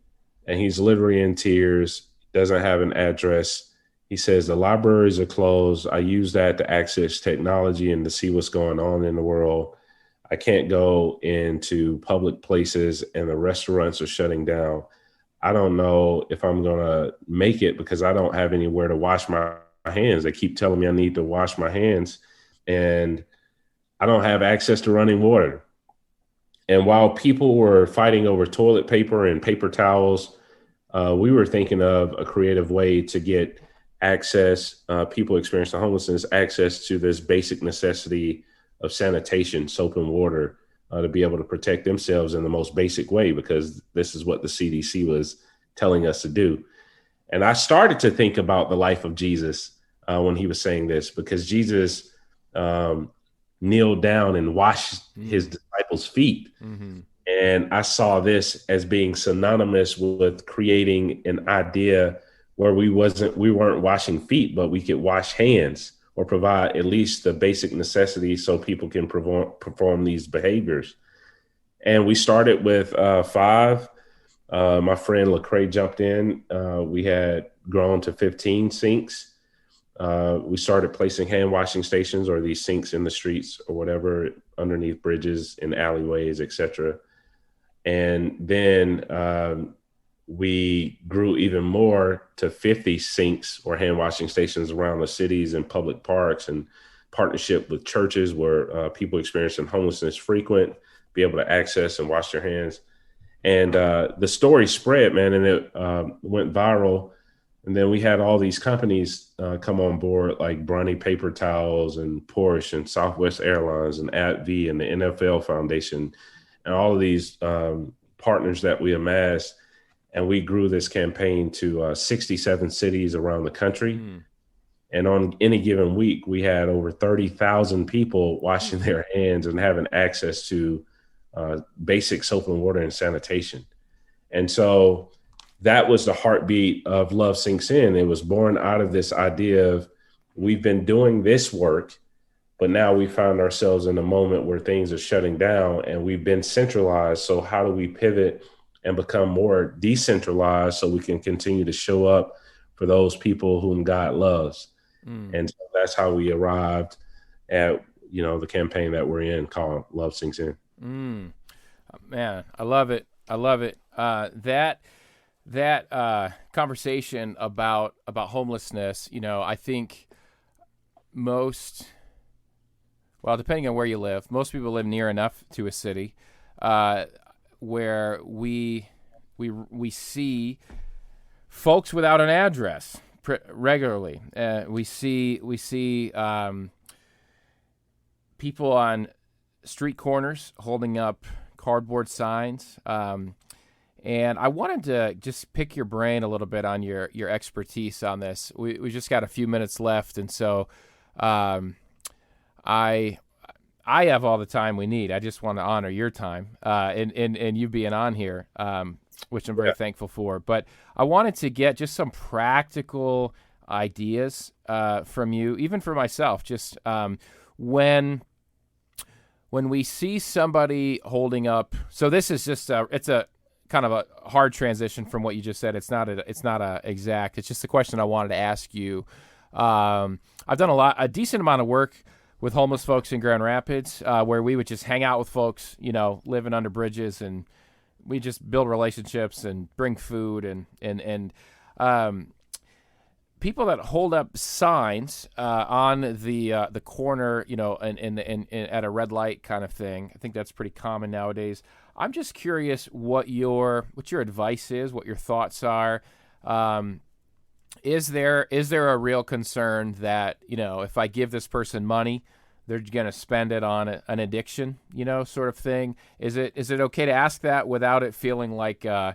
and he's literally in tears, doesn't have an address. He says, the libraries are closed. I use that to access technology and to see what's going on in the world. I can't go into public places and the restaurants are shutting down. I don't know if I'm going to make it because I don't have anywhere to wash my hands. They keep telling me I need to wash my hands and I don't have access to running water. And while people were fighting over toilet paper and paper towels, we were thinking of a creative way to get access, people experiencing homelessness, access to this basic necessity of sanitation, soap and water, to be able to protect themselves in the most basic way, because this is what the CDC was telling us to do. And I started to think about the life of Jesus when he was saying this, because Jesus kneeled down and washed his disciples' feet. Mm-hmm. And I saw this as being synonymous with creating an idea where we weren't washing feet, but we could wash hands or provide at least the basic necessities so people can perform these behaviors. And we started with 5. My friend Lecrae jumped in. We had grown to 15 sinks. We started placing hand washing stations or these sinks in the streets or whatever, underneath bridges, in alleyways, etc. And then we grew even more to 50 sinks or hand washing stations around the cities and public parks, and partnership with churches where people experiencing homelessness frequent, be able to access and wash their hands. And the story spread, man, and it went viral. And then we had all these companies come on board, like Bronny Paper Towels and Porsche and Southwest Airlines and AbbVie and the NFL Foundation, and all of these partners that we amassed. And we grew this campaign to 67 cities around the country. And on any given week, we had over 30,000 people washing their hands and having access to basic soap and water and sanitation. And so that was the heartbeat of Love Sinks In. It was born out of this idea of, we've been doing this work, but now we found ourselves in a moment where things are shutting down and we've been centralized. So how do we pivot and become more decentralized so we can continue to show up for those people whom God loves? And so that's how we arrived at, the campaign that we're in called Love Sinks In.
Man, I love it. I love it. That conversation about homelessness, I think depending on where you live, most people live near enough to a city where we see folks without an address regularly. We see people on street corners holding up cardboard signs. And I wanted to just pick your brain a little bit on your expertise on this. We just got a few minutes left, and so I have all the time we need. I just want to honor your time and you being on here, which I'm very thankful for. But I wanted to get just some practical ideas from you, even for myself. Just when we see somebody holding up, so this is just it's a kind of a hard transition from what you just said. It's not a exact. It's just a question I wanted to ask you. I've done a decent amount of work with homeless folks in Grand Rapids, where we would just hang out with folks, living under bridges, and we just build relationships and bring food and people that hold up signs on the corner, and at a red light kind of thing. I think that's pretty common nowadays. I'm just curious what your advice is, what your thoughts are. Is there a real concern that, if I give this person money, they're going to spend it on an addiction, sort of thing? Is it okay to ask that without it feeling like a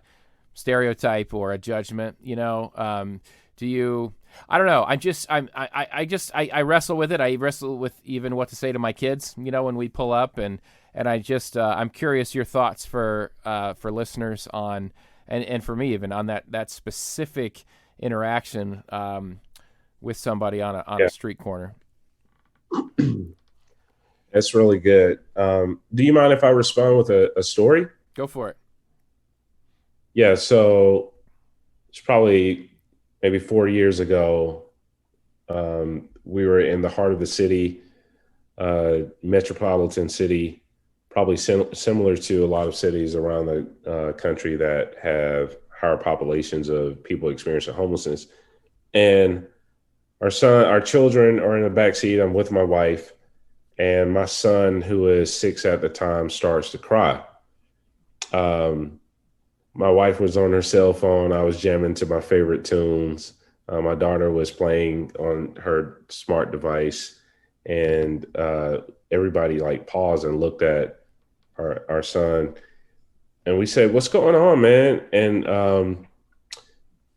stereotype or a judgment? Do you? I don't know. I wrestle with it. I wrestle with even what to say to my kids, when we pull up, and I'm curious your thoughts for listeners on and for me even on that specific interaction with somebody on a street corner.
That's really good. Do you mind if I respond with a story?
Go for it.
Yeah, so it's probably maybe 4 years ago. We were in the heart of the city, metropolitan city, probably similar to a lot of cities around the country that have higher populations of people experiencing homelessness. And our children are in the back seat. I'm with my wife, and my son, who is 6 at the time, starts to cry. My wife was on her cell phone. I was jamming to my favorite tunes. My daughter was playing on her smart device, and everybody like paused and looked at our son. And we said, "What's going on, man?" And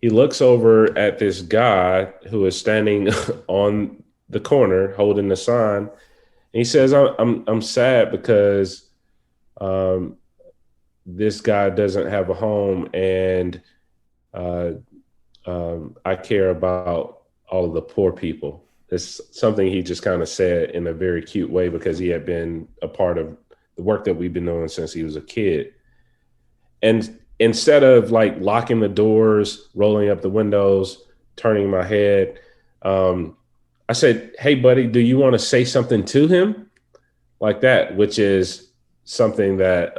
he looks over at this guy who is standing on the corner holding the sign. And he says, I'm sad because this guy doesn't have a home, and I care about all of the poor people. It's something he just kind of said in a very cute way because he had been a part of the work that we've been doing since he was a kid. And instead of like locking the doors, rolling up the windows, turning my head, I said, "Hey, buddy, do you want to say something to him?" Like that, which is something that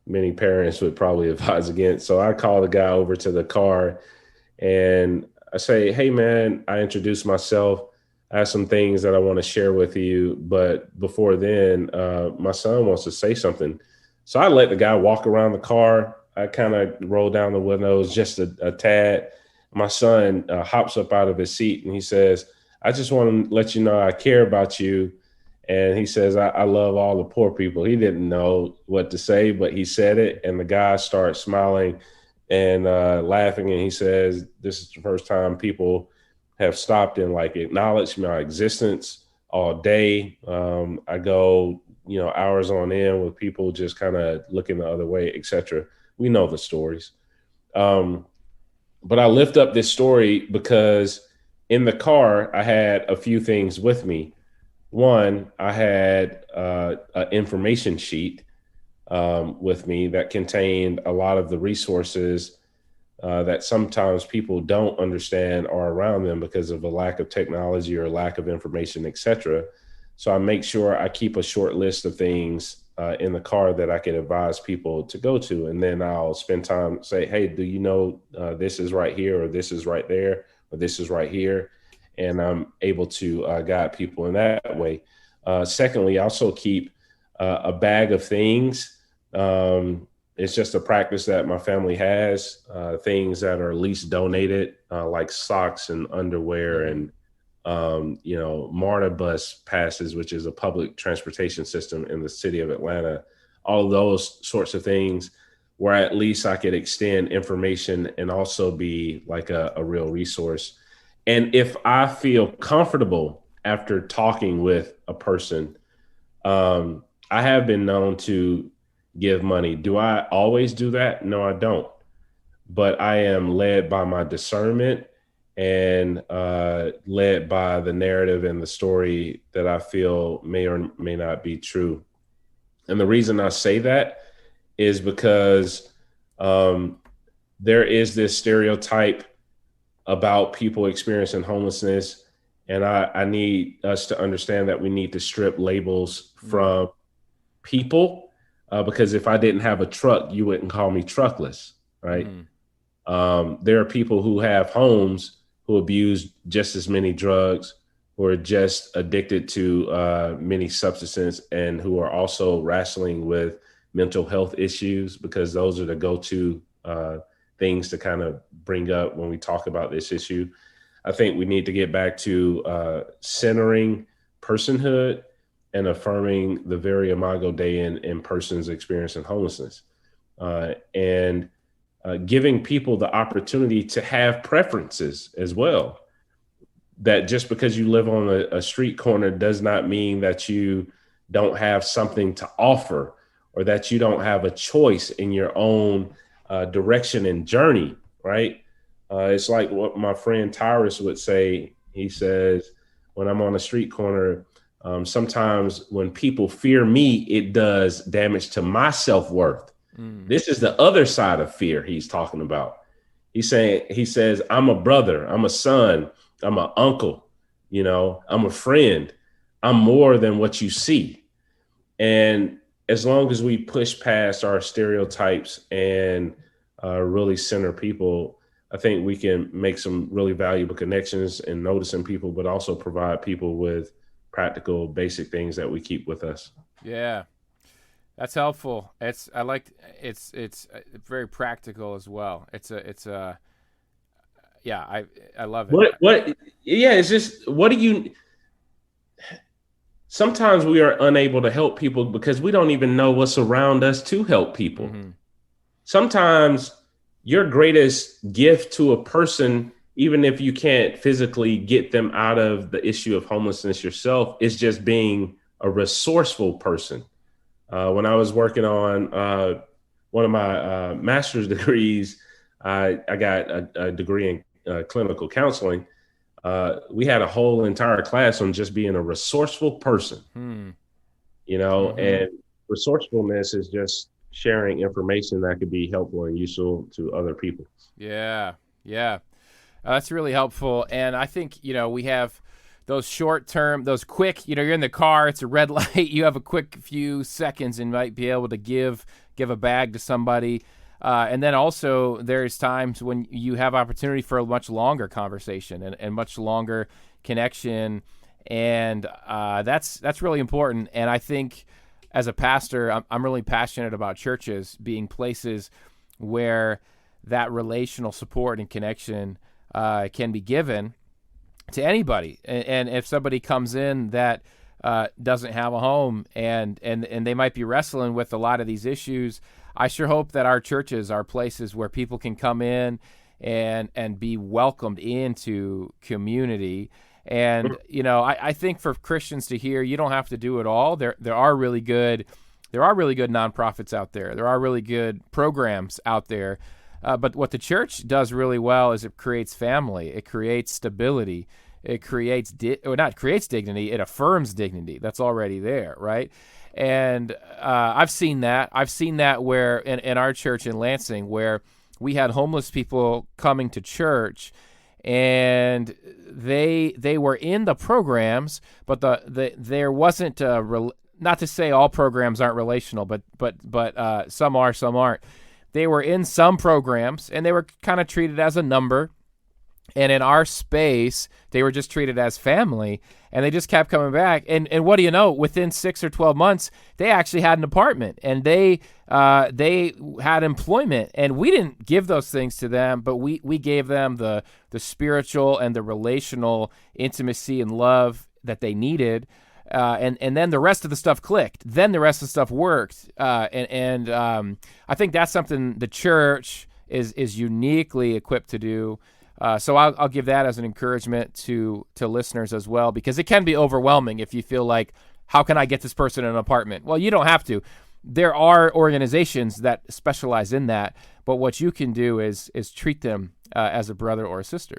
many parents would probably advise against. So I call the guy over to the car and I say, "Hey, man," I introduce myself. I have some things that I want to share with you. But before then, my son wants to say something. So I let the guy walk around the car. I kind of roll down the windows just a tad. My son hops up out of his seat and he says, "I just want to let you know I care about you." And he says, I love all the poor people. He didn't know what to say, but he said it. And the guy starts smiling and laughing. And he says, "This is the first time people have stopped and like acknowledged my existence all day. I go, hours on end with people just kind of looking the other way, etc." We know the stories. But I lift up this story because in the car, I had a few things with me. One, I had an information sheet with me that contained a lot of the resources that sometimes people don't understand are around them because of a lack of technology or lack of information, etc. So I make sure I keep a short list of things in the car that I can advise people to go to. And then I'll spend time say, "Hey, do you know this is right here, or this is right there, or this is right here?" And I'm able to guide people in that way. Secondly, I also keep a bag of things. It's just a practice that my family has, things that are least donated, like socks and underwear and, MARTA bus passes, which is a public transportation system in the city of Atlanta. All of those sorts of things where at least I could extend information and also be like a real resource. And if I feel comfortable after talking with a person, I have been known to give money. Do I always do that? No, I don't. But I am led by my discernment and led by the narrative and the story that I feel may or may not be true. And the reason I say that is because there is this stereotype about people experiencing homelessness. And I need us to understand that we need to strip labels from people because if I didn't have a truck, you wouldn't call me truckless, right? There are people who have homes who abuse just as many drugs, who are just addicted to many substances, and who are also wrestling with mental health issues, because those are the go-to things to kind of bring up when we talk about this issue. I think we need to get back to centering personhood and affirming the very imago Dei in persons experiencing homelessness, and giving people the opportunity to have preferences as well. That just because you live on a street corner does not mean that you don't have something to offer or that you don't have a choice in your own direction and journey, right? It's like what my friend Tyrus would say. He says, when I'm on a street corner, sometimes when people fear me, it does damage to my self-worth. This is the other side of fear he's talking about. He says, I'm a brother, I'm a son, I'm an uncle, I'm a friend. I'm more than what you see. And as long as we push past our stereotypes and really center people, I think we can make some really valuable connections and noticing people, but also provide people with practical, basic things that we keep with us.
Yeah, that's helpful. It's very practical as well. I love it.
It's just, sometimes we are unable to help people because we don't even know what's around us to help people. Mm-hmm. Sometimes your greatest gift to a person, even if you can't physically get them out of the issue of homelessness yourself, is just being a resourceful person. When I was working on one of my master's degrees, I got a degree in clinical counseling. We had a whole entire class on just being a resourceful person, mm-hmm. And resourcefulness is just sharing information that could be helpful and useful to other people.
Yeah. That's really helpful. And I think, we have those short term, those quick, you're in the car, it's a red light, you have a quick few seconds and might be able to give a bag to somebody. And then also there's times when you have opportunity for a much longer conversation and much longer connection. And that's really important. And I think as a pastor, I'm really passionate about churches being places where that relational support and connection can be given to anybody. And if somebody comes in that doesn't have a home and they might be wrestling with a lot of these issues, I sure hope that our churches are places where people can come in and be welcomed into community. And, I think for Christians to hear, you don't have to do it all. There are really good nonprofits out there. There are really good programs out there. But what the church does really well is it creates family. It creates stability. It creates dignity. It affirms dignity that's already there, right? And I've seen that. I've seen that where in our church in Lansing, where we had homeless people coming to church, and they were in the programs, but there wasn't not to say all programs aren't relational, but some are, some aren't. They were in some programs, and they were kind of treated as a number. And in our space, they were just treated as family, and they just kept coming back. And what do you know? Within 6 or 12 months, they actually had an apartment, and they had employment. And we didn't give those things to them, but we gave them the spiritual and the relational intimacy and love that they needed. And then the rest of the stuff clicked. Then the rest of the stuff worked. And I think that's something the church is uniquely equipped to do. So I'll give that as an encouragement to listeners as well, because it can be overwhelming if you feel like, how can I get this person an apartment? Well, you don't have to. There are organizations that specialize in that, but what you can do is treat them as a brother or a sister.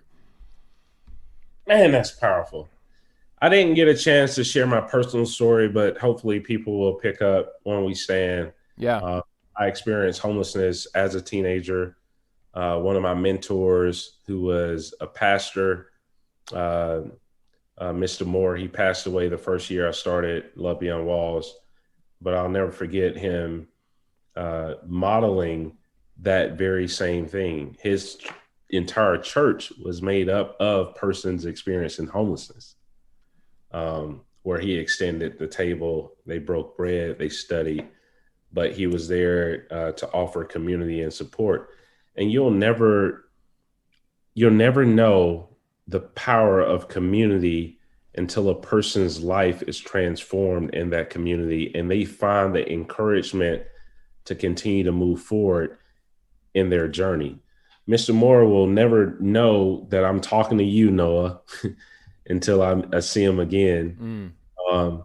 Man, that's powerful. I didn't get a chance to share my personal story, but hopefully people will pick up when we stand.
Yeah.
I experienced homelessness as a teenager. One of my mentors, who was a pastor, Mr. Moore, he passed away the first year I started Love Beyond Walls, but I'll never forget him modeling that very same thing. His entire church was made up of persons experiencing homelessness, where he extended the table, they broke bread, they studied, but he was there to offer community and support. And you'll never know the power of community until a person's life is transformed in that community and they find the encouragement to continue to move forward in their journey. Mr. Moore will never know that I'm talking to you, Noah, until I see him again, or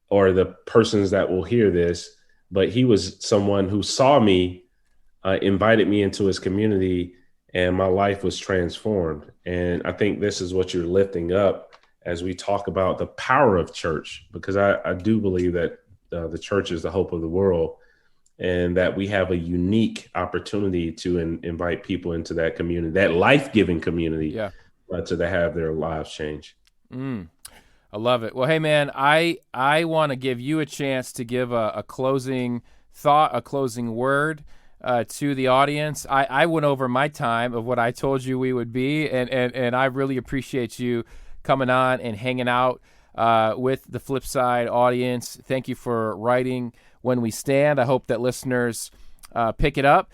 the persons that will hear this. But he was someone who saw me invited me into his community, and my life was transformed. And I think this is what you're lifting up as we talk about the power of church, because I do believe that the church is the hope of the world, and that we have a unique opportunity to invite people into that community, that life-giving community, to have their lives change.
I love it. Well, hey, man, I want to give you a chance to give a closing thought, a closing word to the audience. I went over my time of what I told you we would be, and I really appreciate you coming on and hanging out with the Flipside audience. Thank you for writing When We Stand. I hope that listeners pick it up.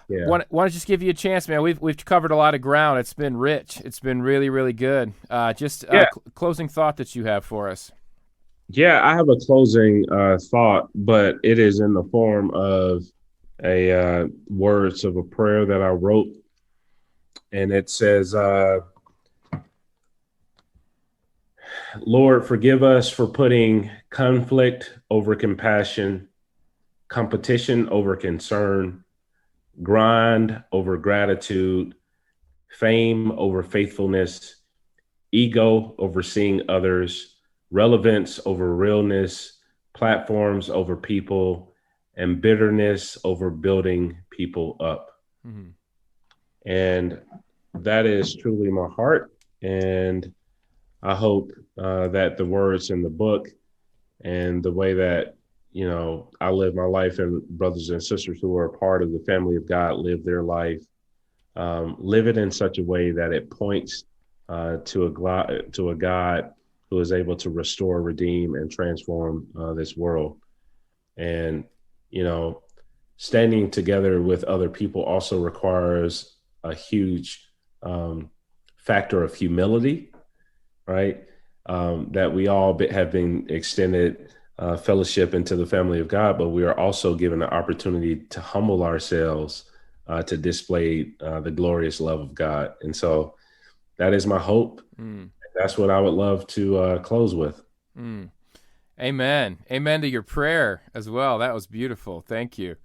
Yeah.
Want to just give you a chance, man. We've covered a lot of ground. It's been rich. It's been really, really good. Closing thought that you have for us.
Yeah, I have a closing thought, but it is in the form of a words of a prayer that I wrote, and it says, Lord, forgive us for putting conflict over compassion, competition over concern, grind over gratitude, fame over faithfulness, ego over seeing others, relevance over realness, platforms over people, and bitterness over building people up. Mm-hmm. And that is truly my heart. And I hope that the words in the book and the way that, I live my life, and brothers and sisters who are a part of the family of God live their life, live it in such a way that it points to a God who is able to restore, redeem, and transform this world. And, standing together with other people also requires a huge factor of humility, right? That we all have been extended fellowship into the family of God, but we are also given the opportunity to humble ourselves to display the glorious love of God. And so that is my hope. That's what I would love to close with.
Amen. Amen to your prayer as well. That was beautiful. Thank you.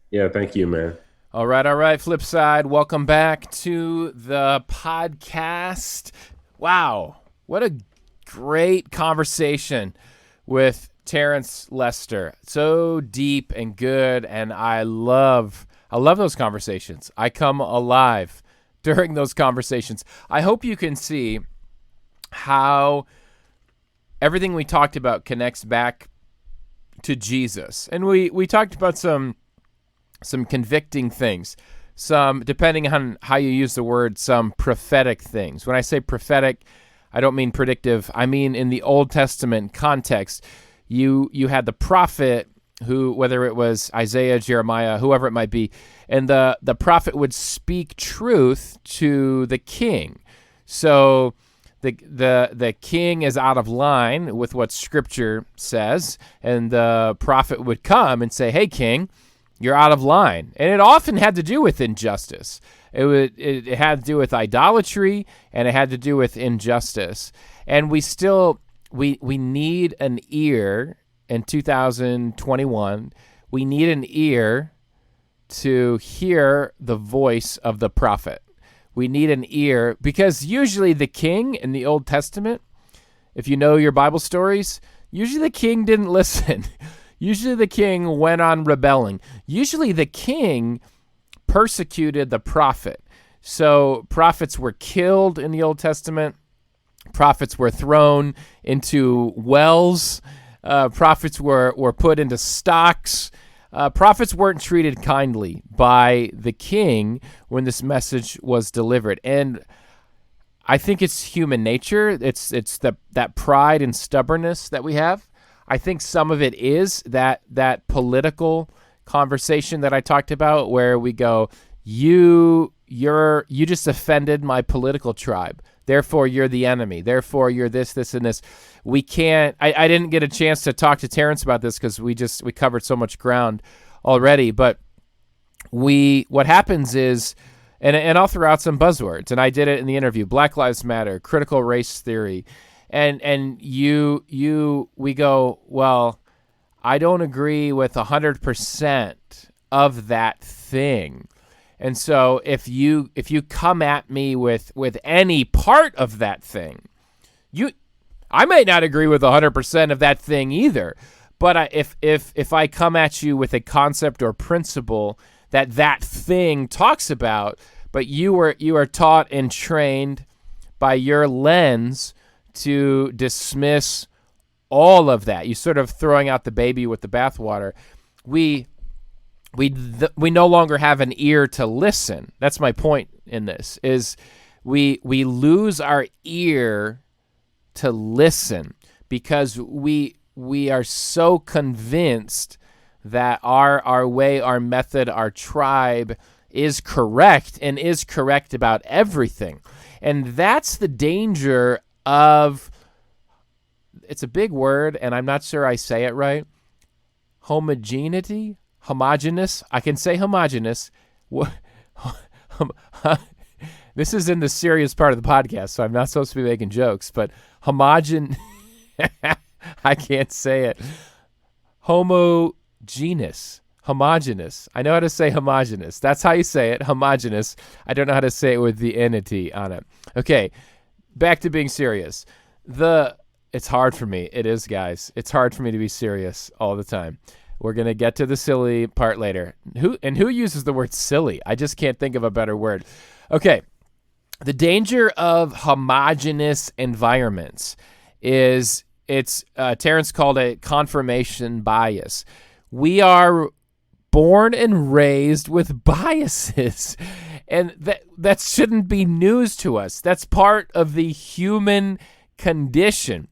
Yeah, thank you, man.
All right. Flipside, welcome back to the podcast. Wow. What a great conversation with Terence Lester. So deep and good, and I love those conversations. I come alive during those conversations. I hope you can see how everything we talked about connects back to Jesus. And we talked about some convicting things, some, depending on how you use the word, some prophetic things. When I say prophetic, I don't mean predictive. I mean in the Old Testament context, you had the prophet who, whether it was Isaiah, Jeremiah, whoever it might be, and the prophet would speak truth to the king. So the king is out of line with what Scripture says, and the prophet would come and say, "Hey, king, you're out of line." And it often had to do with injustice. It had to do with idolatry, and it had to do with injustice. And we need an ear in 2021. We need an ear to hear the voice of the prophet. We need an ear, because usually the king in the Old Testament, if you know your Bible stories, usually the king didn't listen. Usually the king went on rebelling. Usually the king persecuted the prophet. So prophets were killed in the Old Testament. Prophets were thrown into wells. Prophets were put into stocks. Prophets weren't treated kindly by the king when this message was delivered. And I think it's human nature. It's that pride and stubbornness that we have. I think some of it is that political conversation that I talked about, where we go, you just offended my political tribe, therefore you're the enemy, therefore you're this, and this. We can't. I didn't get a chance to talk to Terence about this because we covered so much ground already. But what happens is, and I'll throw out some buzzwords, and I did it in the interview: Black Lives Matter, critical race theory. And we go, well, I don't agree with 100% of that thing. And so if you come at me with any part of that thing, I may not agree with 100% of that thing either. But if I come at you with a concept or principle that thing talks about, but you are taught and trained by your lens to dismiss all of that, you sort of throwing out the baby with the bathwater. We no longer have an ear to listen. That's my point in this, is we lose our ear to listen because we are so convinced that our way, our method, our tribe is correct and is correct about everything. And that's the danger of, it's a big word and I'm not sure I say it right, homogeneity. Homogeneous. I can say homogeneous. This is in the serious part of the podcast, so I'm not supposed to be making jokes, but I can't say it. Homogeneous. Homogeneous. I know how to say homogeneous. That's how you say it, homogeneous. I don't know how to say it with the entity on it. Okay, back to being serious. It's hard for me. It is, guys. It's hard for me to be serious all the time. We're going to get to the silly part later. Who uses the word silly? I just can't think of a better word. Okay. The danger of homogeneous environments is Terence called it confirmation bias. We are born and raised with biases, and that shouldn't be news to us. That's part of the human condition.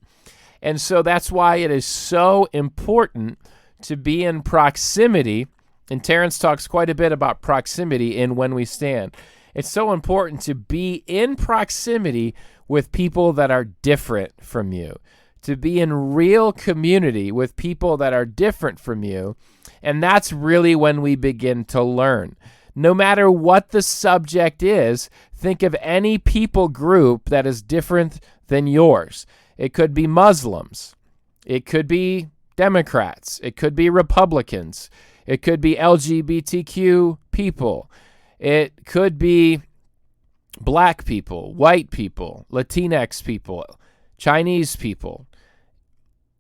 And so that's why it is so important to be in proximity, and Terence talks quite a bit about proximity in When We Stand. It's so important to be in proximity with people that are different from you, to be in real community with people that are different from you, and that's really when we begin to learn. No matter what the subject is, think of any people group that is different than yours. It could be Muslims. It could be Democrats. It could be Republicans. It could be LGBTQ people. It could be black people, white people, Latinx people, Chinese people.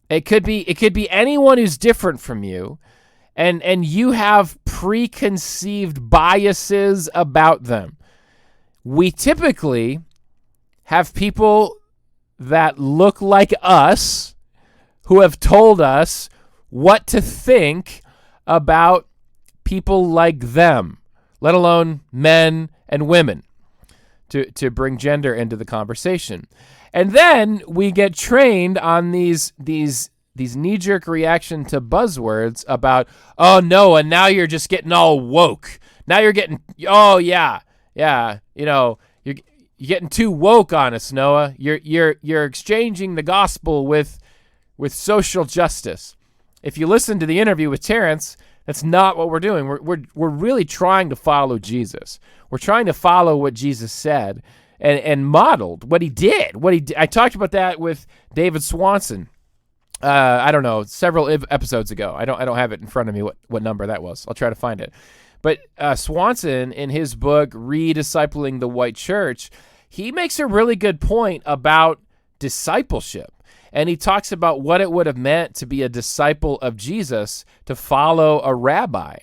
It could be anyone who's different from you, and you have preconceived biases about them. We typically have people that look like us who have told us what to think about people like them, let alone men and women, to bring gender into the conversation. And then we get trained on these knee-jerk reaction to buzzwords about, oh no, and now you're just getting all woke. Now you're getting, oh yeah, you're getting too woke on us, Noah. You're exchanging the gospel with social justice. If you listen to the interview with Terence, that's not what we're doing. We're really trying to follow Jesus. We're trying to follow what Jesus said and modeled what he did. I talked about that with David Swanson. I don't know, several episodes ago. I don't have it in front of me what number that was. I'll try to find it. But Swanson, in his book Rediscipling the White Church, he makes a really good point about discipleship. And he talks about what it would have meant to be a disciple of Jesus, to follow a rabbi.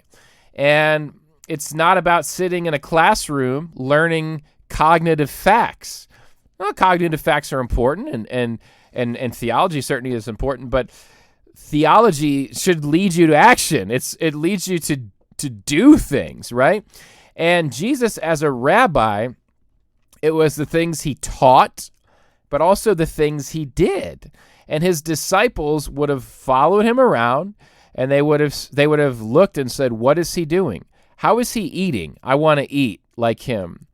And it's not about sitting in a classroom learning cognitive facts. Well, cognitive facts are important, and theology certainly is important, but theology should lead you to action. It leads you to do things, right? And Jesus, as a rabbi, it was the things he taught, but also the things he did. And his disciples would have followed him around, and they would have looked and said, what is he doing? How is he eating? I want to eat like him.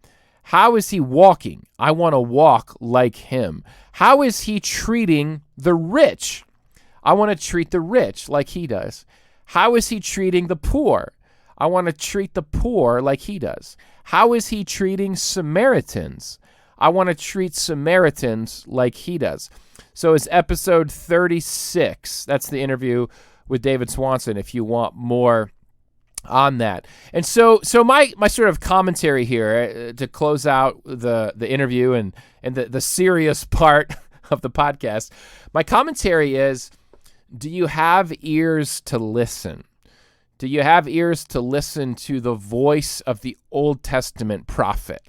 How is he walking? I want to walk like him. How is he treating the rich? I want to treat the rich like he does. How is he treating the poor? I want to treat the poor like he does. How is he treating Samaritans? I want to treat Samaritans like he does. So it's episode 36. That's the interview with David Swanson if you want more on that. And so my sort of commentary here to close out the interview and the serious part of the podcast, my commentary is, do you have ears to listen? Do you have ears to listen to the voice of the Old Testament prophet?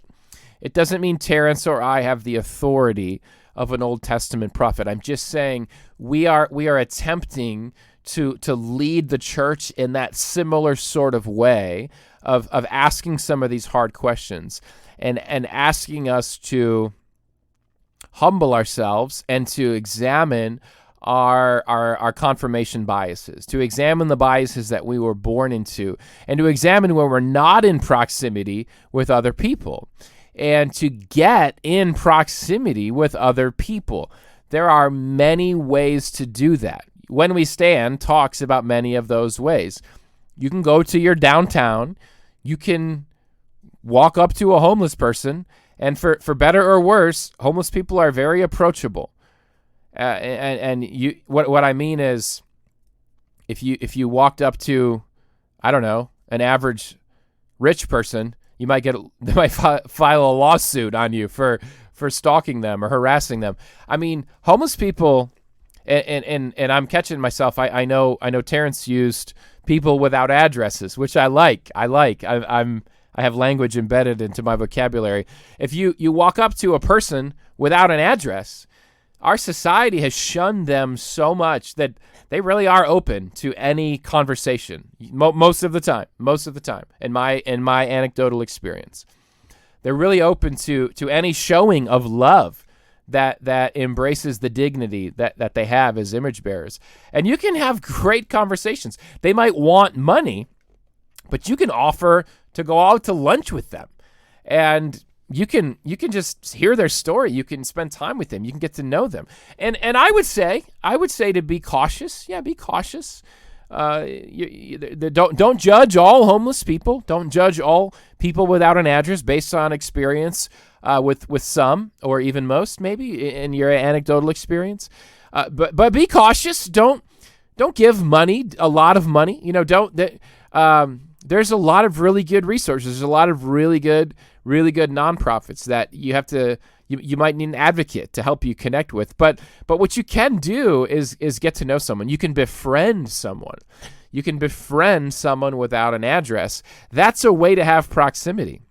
It doesn't mean Terence or I have the authority of an Old Testament prophet. I'm just saying we are attempting to lead the church in that similar sort of way of asking some of these hard questions and asking us to humble ourselves and to examine our confirmation biases, to examine the biases that we were born into, and to examine when we're not in proximity with other people, and to get in proximity with other people. There are many ways to do that. When We Stand talks about many of those ways. You can go to your downtown, you can walk up to a homeless person, and for better or worse, homeless people are very approachable. And you, what I mean is, if you walked up to, I don't know, an average rich person, they might file a lawsuit on you for stalking them or harassing them. I mean, homeless people, and I'm catching myself. I know Terence used people without addresses, which I like. I have language embedded into my vocabulary. If you walk up to a person without an address, our society has shunned them so much that they really are open to any conversation most of the time. In my anecdotal experience, they're really open to any showing of love that embraces the dignity that they have as image bearers. And you can have great conversations. They might want money, but you can offer to go out to lunch with them, and you can just hear their story. You can spend time with them. You can get to know them. And I would say to be cautious. Yeah, be cautious. Don't judge all homeless people. Don't judge all people without an address based on experience with some or even most, maybe in your anecdotal experience. But be cautious. Don't give money, a lot of money. There's a lot of really good resources. There's a lot of really good nonprofits that you might need an advocate to help you connect with. But what you can do is get to know someone. You can befriend someone. You can befriend someone without an address. That's a way to have proximity.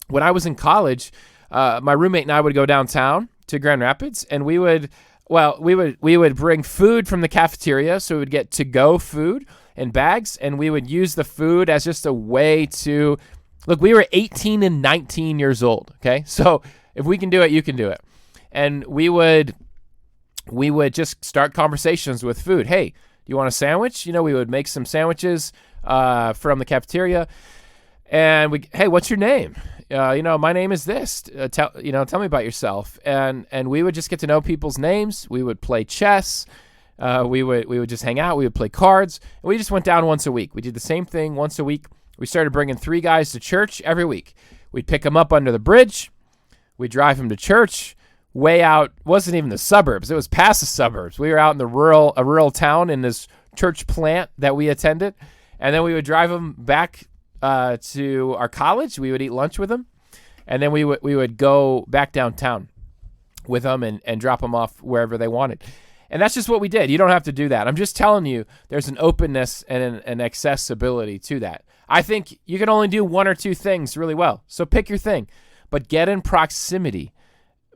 When I was in college, my roommate and I would go downtown to Grand Rapids, and we would bring food from the cafeteria, so we would get to-go food in bags, and we would use the food as just a way to look. We were 18 and 19 years old. Okay, so if we can do it, you can do it. And we would just start conversations with food. Hey, do you want a sandwich? We would make some sandwiches from the cafeteria, and hey, what's your name? My name is this. Tell me about yourself. And we would just get to know people's names. We would play chess. We would just hang out. We would play cards. And we just went down once a week. We did the same thing once a week. We started bringing 3 guys to church every week. We'd pick them up under the bridge. We'd drive them to church way out. Wasn't even the suburbs. It was past the suburbs. We were out in a rural town in this church plant that we attended. And then we would drive them back to our college. We would eat lunch with them. And then we would go back downtown with them and drop them off wherever they wanted. And that's just what we did. You don't have to do that. I'm just telling you, there's an openness and an accessibility to that. I think you can only do 1 or 2 things really well. So pick your thing, but get in proximity.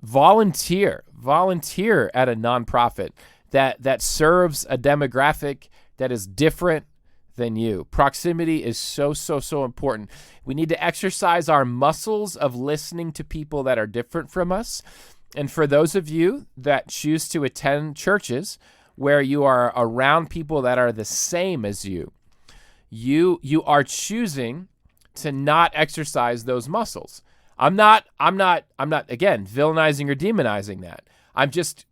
Volunteer at a nonprofit that serves a demographic that is different than you. Proximity is so important. We need to exercise our muscles of listening to people that are different from us. And for those of you that choose to attend churches where you are around people that are the same as you are choosing to not exercise those muscles. I'm not again villainizing or demonizing that. I'm just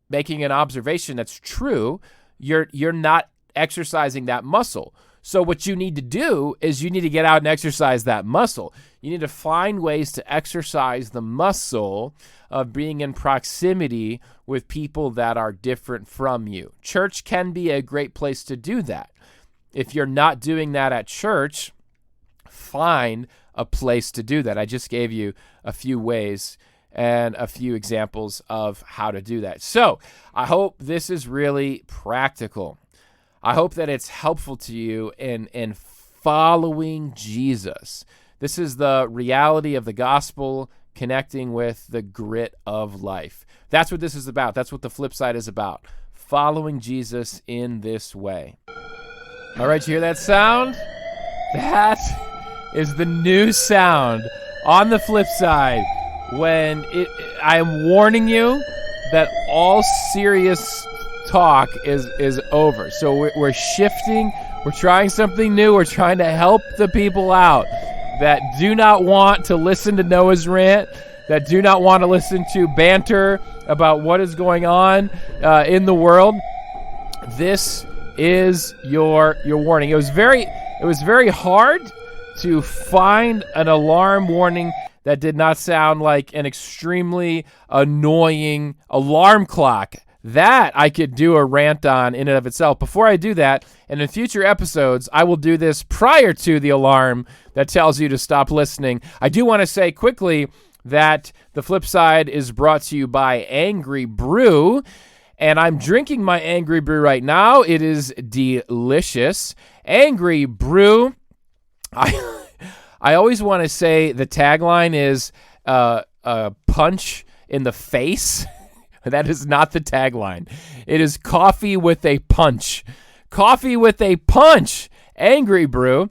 making an observation that's true. You're not exercising that muscle. So what you need to do is you need to get out and exercise that muscle. You need to find ways to exercise the muscle of being in proximity with people that are different from you. Church can be a great place to do that. If you're not doing that at church, find a place to do that. I just gave you a few ways and a few examples of how to do that. So I hope this is really practical. I hope that it's helpful to you in following Jesus. This is the reality of the gospel connecting with the grit of life. That's what this is about. That's what the flip side is about. Following Jesus in this way. All right, you hear that sound? That is the new sound on the flip side when I am warning you that all serious talk is over. So we're shifting. We're trying something new. We're trying to help the people out that do not want to listen to Noah's rant, that do not want to listen to banter about what is going on in the world. This is your warning. It was very hard to find an alarm warning that did not sound like an extremely annoying alarm clock. That I could do a rant on in and of itself. Before I do that, and in future episodes, I will do this prior to the alarm that tells you to stop listening. I do want to say quickly that the flip side is brought to you by Angry Brew, and I'm drinking my Angry Brew right now. It is delicious. Angry Brew. I always want to say the tagline is a punch in the face. That is not the tagline. It is coffee with a punch. Coffee with a punch. Angry Brew.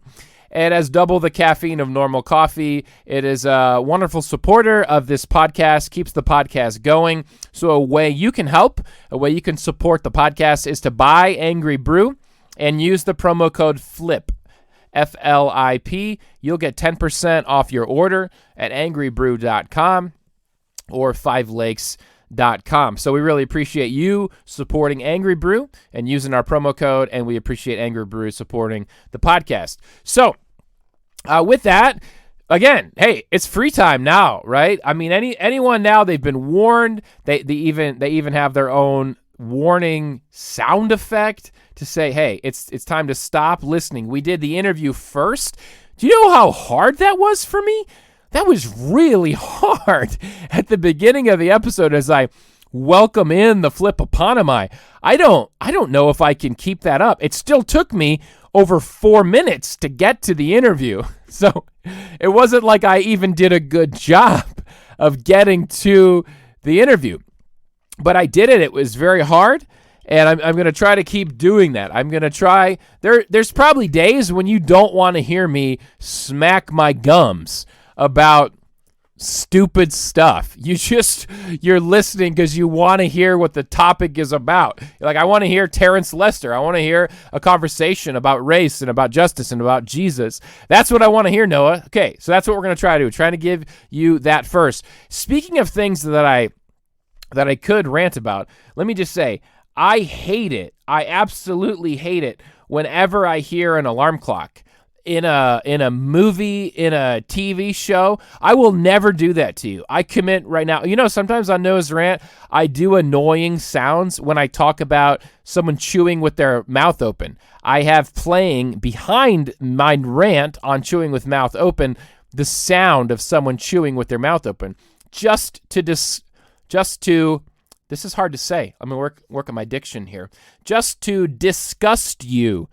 It has double the caffeine of normal coffee. It is a wonderful supporter of this podcast, keeps the podcast going. So a way you can help, a way you can support the podcast is to buy Angry Brew and use the promo code FLIP, F-L-I-P. You'll get 10% off your order at angrybrew.com or 5lakes.com. So we really appreciate you supporting Angry Brew and using our promo code, and we appreciate Angry Brew supporting the podcast. So with that, again, hey, it's free time now, right? I mean, anyone now, they've been warned. They even have their own warning sound effect to say, hey, it's time to stop listening. We did the interview first. Do you know how hard that was for me? That was really hard at the beginning of the episode as I welcome in the flip eponymai. I don't know if I can keep that up. It still took me over 4 minutes to get to the interview. So it wasn't like I even did a good job of getting to the interview. But I did it. It was very hard. And I'm going to try to keep doing that. I'm going to try. There's probably days when you don't want to hear me smack my gums about stupid stuff. You're listening because you want to hear what the topic is about. Like, I want to hear Terence Lester. I want to hear a conversation about race and about justice and about Jesus. That's what I want to hear, Noah. Okay, so that's what we're going to try to do. Trying to give you that first. Speaking of things that I could rant about, let me just say, I hate it. I absolutely hate it whenever I hear an alarm clock in a movie, in a TV show. I will never do that to you. I commit right now. You know, sometimes on Noah's Rant, I do annoying sounds when I talk about someone chewing with their mouth open. I have playing behind my rant on chewing with mouth open the sound of someone chewing with their mouth open, just to this is hard to say. I'm going to work on my diction here. Just to disgust you.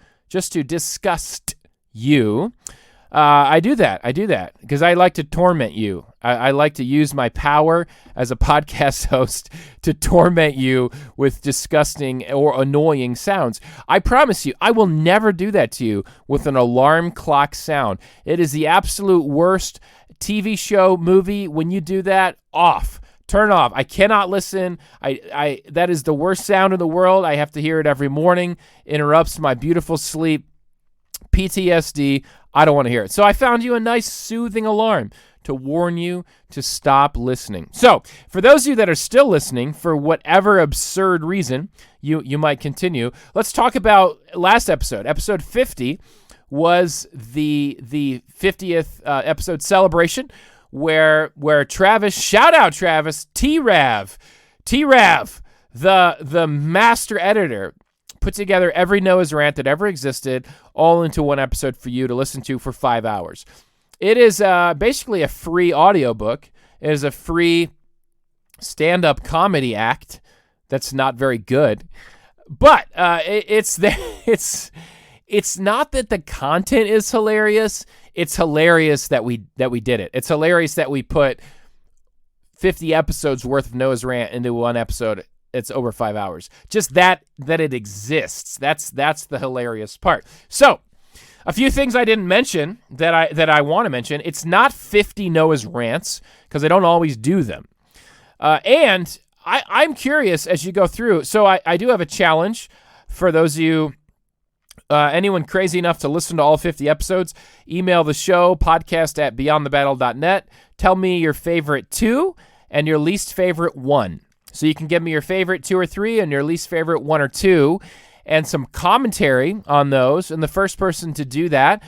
I do that because I like to torment you. I like to use my power as a podcast host to torment you with disgusting or annoying sounds. I promise you, I will never do that to you with an alarm clock sound. It is the absolute worst TV show, movie. When you do that, off. Turn off. I cannot listen. That is the worst sound in the world. I have to hear it every morning. Interrupts my beautiful sleep. PTSD. I don't want to hear it. So I found you a nice soothing alarm to warn you to stop listening. So for those of you that are still listening, for whatever absurd reason you might continue, let's talk about last episode. Episode 50 was the 50th episode celebration where Travis, shout out Travis, T-Rav, the master editor, put together every Noah's rant that ever existed all into one episode for you to listen to for 5 hours. It is basically a free audiobook. It is a free stand-up comedy act that's not very good. But it's not that the content is hilarious. It's hilarious that we did it. It's hilarious that we put 50 episodes worth of Noah's rant into one episode. It's over 5 hours. Just that it exists. That's the hilarious part. So, a few things I didn't mention that I want to mention. It's not 50 Noah's rants because I don't always do them. And I'm curious as you go through. So I do have a challenge for those of you, anyone crazy enough to listen to all 50 episodes. Email the show, podcast@beyondthebattle.net. Tell me your favorite 2 and your least favorite 1. So you can give me your favorite 2 or 3 and your least favorite 1 or 2 and some commentary on those. And the first person to do that,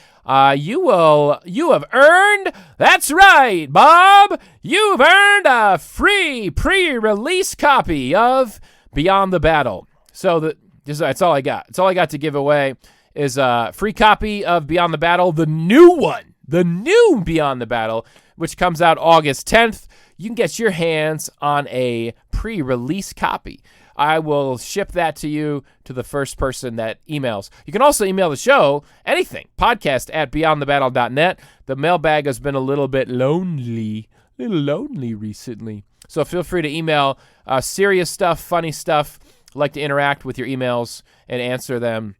you have earned, that's right, Bob, you've earned a free pre-release copy of Beyond the Battle. So that's all I got. It's all I got to give away is a free copy of Beyond the Battle, the new one, the new Beyond the Battle, which comes out August 10th. You can get your hands on a pre-release copy. I will ship that to you to the first person that emails. You can also email the show, anything, podcast@beyondthebattle.net. The mailbag has been a little lonely recently. So feel free to email serious stuff, funny stuff. I like to interact with your emails and answer them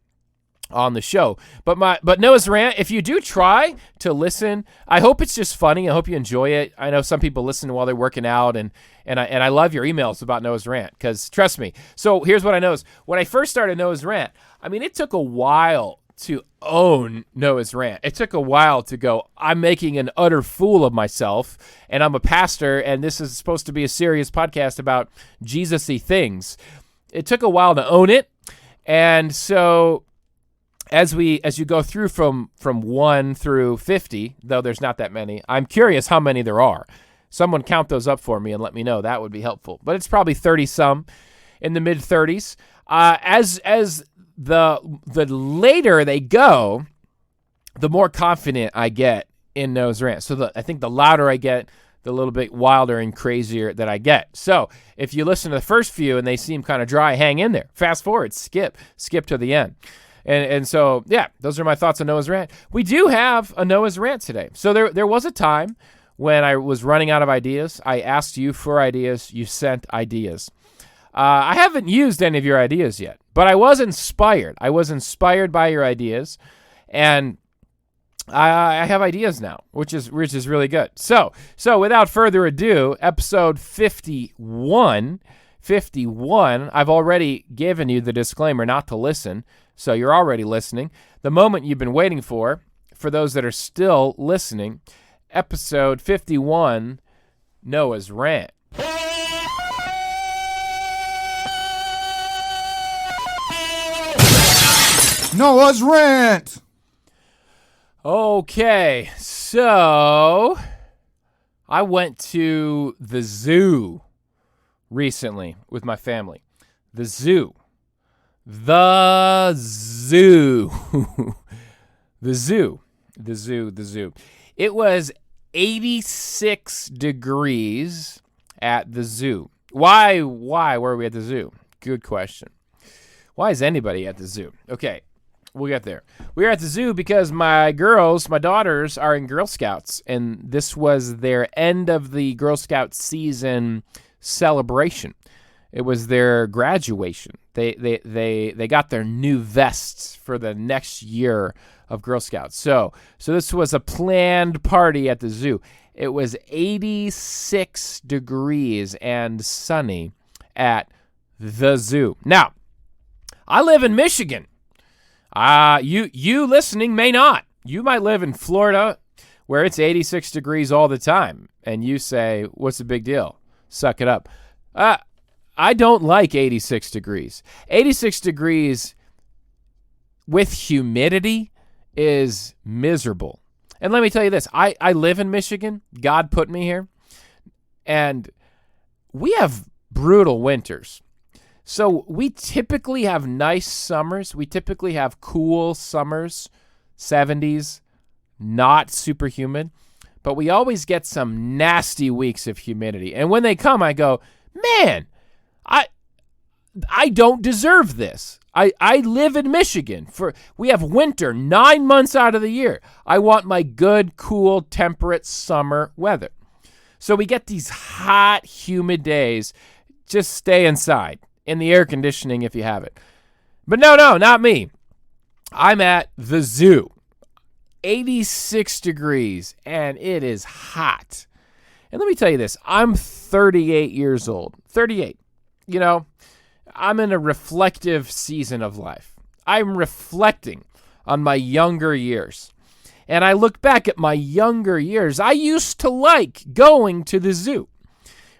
on the show. But Noah's rant, if you do try to listen, I hope it's just funny. I hope you enjoy it. I know some people listen while they're working out, and I love your emails about Noah's rant because trust me. So here's what I noticed. When I first started Noah's rant, I mean, it took a while to own Noah's rant. It took a while to go, I'm making an utter fool of myself, and I'm a pastor, and this is supposed to be a serious podcast about Jesus-y things. It took a while to own it, and so as you go through from 1 through 50, though there's not that many, I'm curious how many there are. Someone count those up for me and let me know. That would be helpful. But it's probably 30-some, in the mid-30s. As the later they go, the more confident I get in Noah's rant. So I think the louder I get, the little bit wilder and crazier that I get. So if you listen to the first few and they seem kind of dry, hang in there. Fast forward, skip to the end. And so, yeah, those are my thoughts on Noah's rant. We do have a Noah's rant today. So there was a time when I was running out of ideas. I asked you for ideas. You sent ideas. I haven't used any of your ideas yet, but I was inspired. I was inspired by your ideas, and I have ideas now, which is really good. So without further ado, episode 51, I've already given you the disclaimer not to listen. So you're already listening. The moment you've been waiting for those that are still listening, episode 51, Noah's Rant.
Noah's Rant!
Okay, so I went to the zoo recently with my family. The zoo. The zoo. It was 86 degrees at the zoo. Why were we at the zoo? Good question. Why is anybody at the zoo? Okay, we'll get there. We are at the zoo because my daughters are in Girl Scouts, and this was their end of the Girl Scout season celebration. It was their graduation. They got their new vests for the next year of Girl Scouts. So this was a planned party at the zoo. It was 86 degrees and sunny at the zoo. Now, I live in Michigan. You listening may not. You might live in Florida where it's 86 degrees all the time, and you say, what's the big deal? Suck it up. I don't like 86 degrees. 86 degrees with humidity is miserable. And let me tell you this. I live in Michigan. God put me here. And we have brutal winters. So we typically have nice summers. We typically have cool summers, 70s, not super humid. But we always get some nasty weeks of humidity. And when they come, I go, man, I don't deserve this. I live in Michigan. We have winter 9 months out of the year. I want my good, cool, temperate summer weather. So we get these hot, humid days. Just stay inside in the air conditioning if you have it. But no, not me. I'm at the zoo. 86 degrees, and it is hot. And let me tell you this. I'm 38 years old. 38. You know, I'm in a reflective season of life. I'm reflecting on my younger years. And I look back at my younger years. I used to like going to the zoo.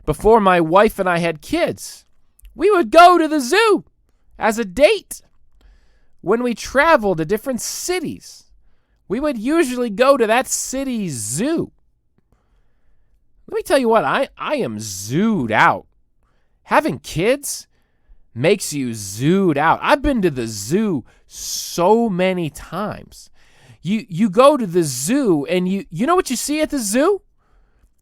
Before my wife and I had kids, we would go to the zoo as a date. When we traveled to different cities, we would usually go to that city's zoo. Let me tell you what, I am zooed out. Having kids makes you zooed out. I've been to the zoo so many times. You go to the zoo and you know what you see at the zoo?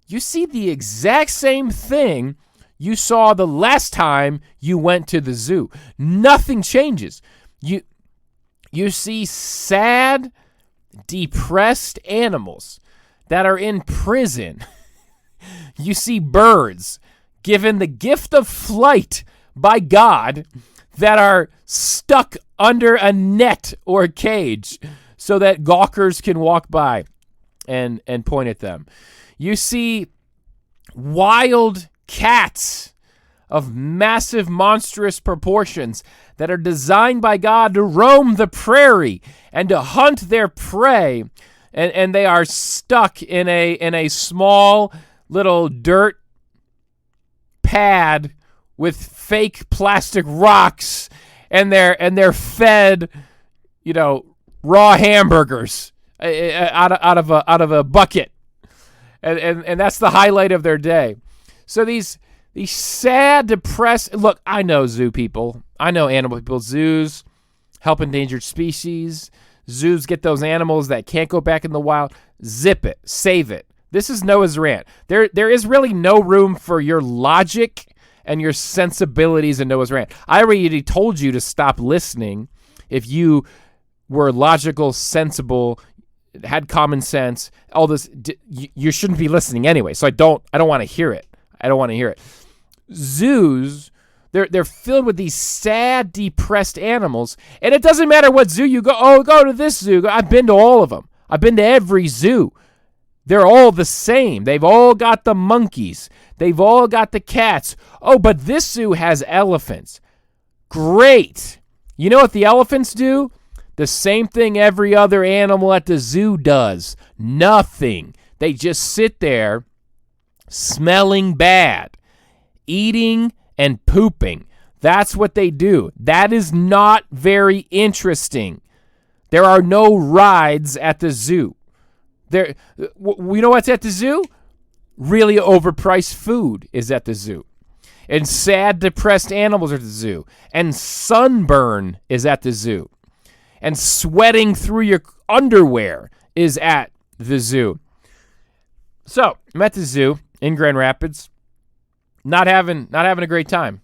You see the exact same thing you saw the last time you went to the zoo. Nothing changes. You see sad, depressed animals that are in prison. You see birds given the gift of flight by God that are stuck under a net or a cage so that gawkers can walk by and point at them. You see wild cats of massive, monstrous proportions that are designed by God to roam the prairie and to hunt their prey, and they are stuck in a small little dirt pad with fake plastic rocks, and they're fed, raw hamburgers out of a bucket, and that's the highlight of their day. So these sad, depressed. Look, I know zoo people. I know animal people. Zoos help endangered species. Zoos get those animals that can't go back in the wild. Zip it. Save it. This is Noah's rant. There is really no room for your logic and your sensibilities in Noah's rant. I already told you to stop listening if you were logical, sensible, had common sense. All this, you shouldn't be listening anyway. So I don't want to hear it. I don't want to hear it. Zoos, they're filled with these sad, depressed animals, and it doesn't matter what zoo you go. Oh, go to this zoo. I've been to all of them. I've been to every zoo. They're all the same. They've all got the monkeys. They've all got the cats. Oh, but this zoo has elephants. Great. You know what the elephants do? The same thing every other animal at the zoo does. Nothing. They just sit there smelling bad, eating and pooping. That's what they do. That is not very interesting. There are no rides at the zoo. You know what's at the zoo? Really overpriced food is at the zoo. And sad, depressed animals are at the zoo. And sunburn is at the zoo. And sweating through your underwear is at the zoo. So, I'm at the zoo in Grand Rapids, not having a great time.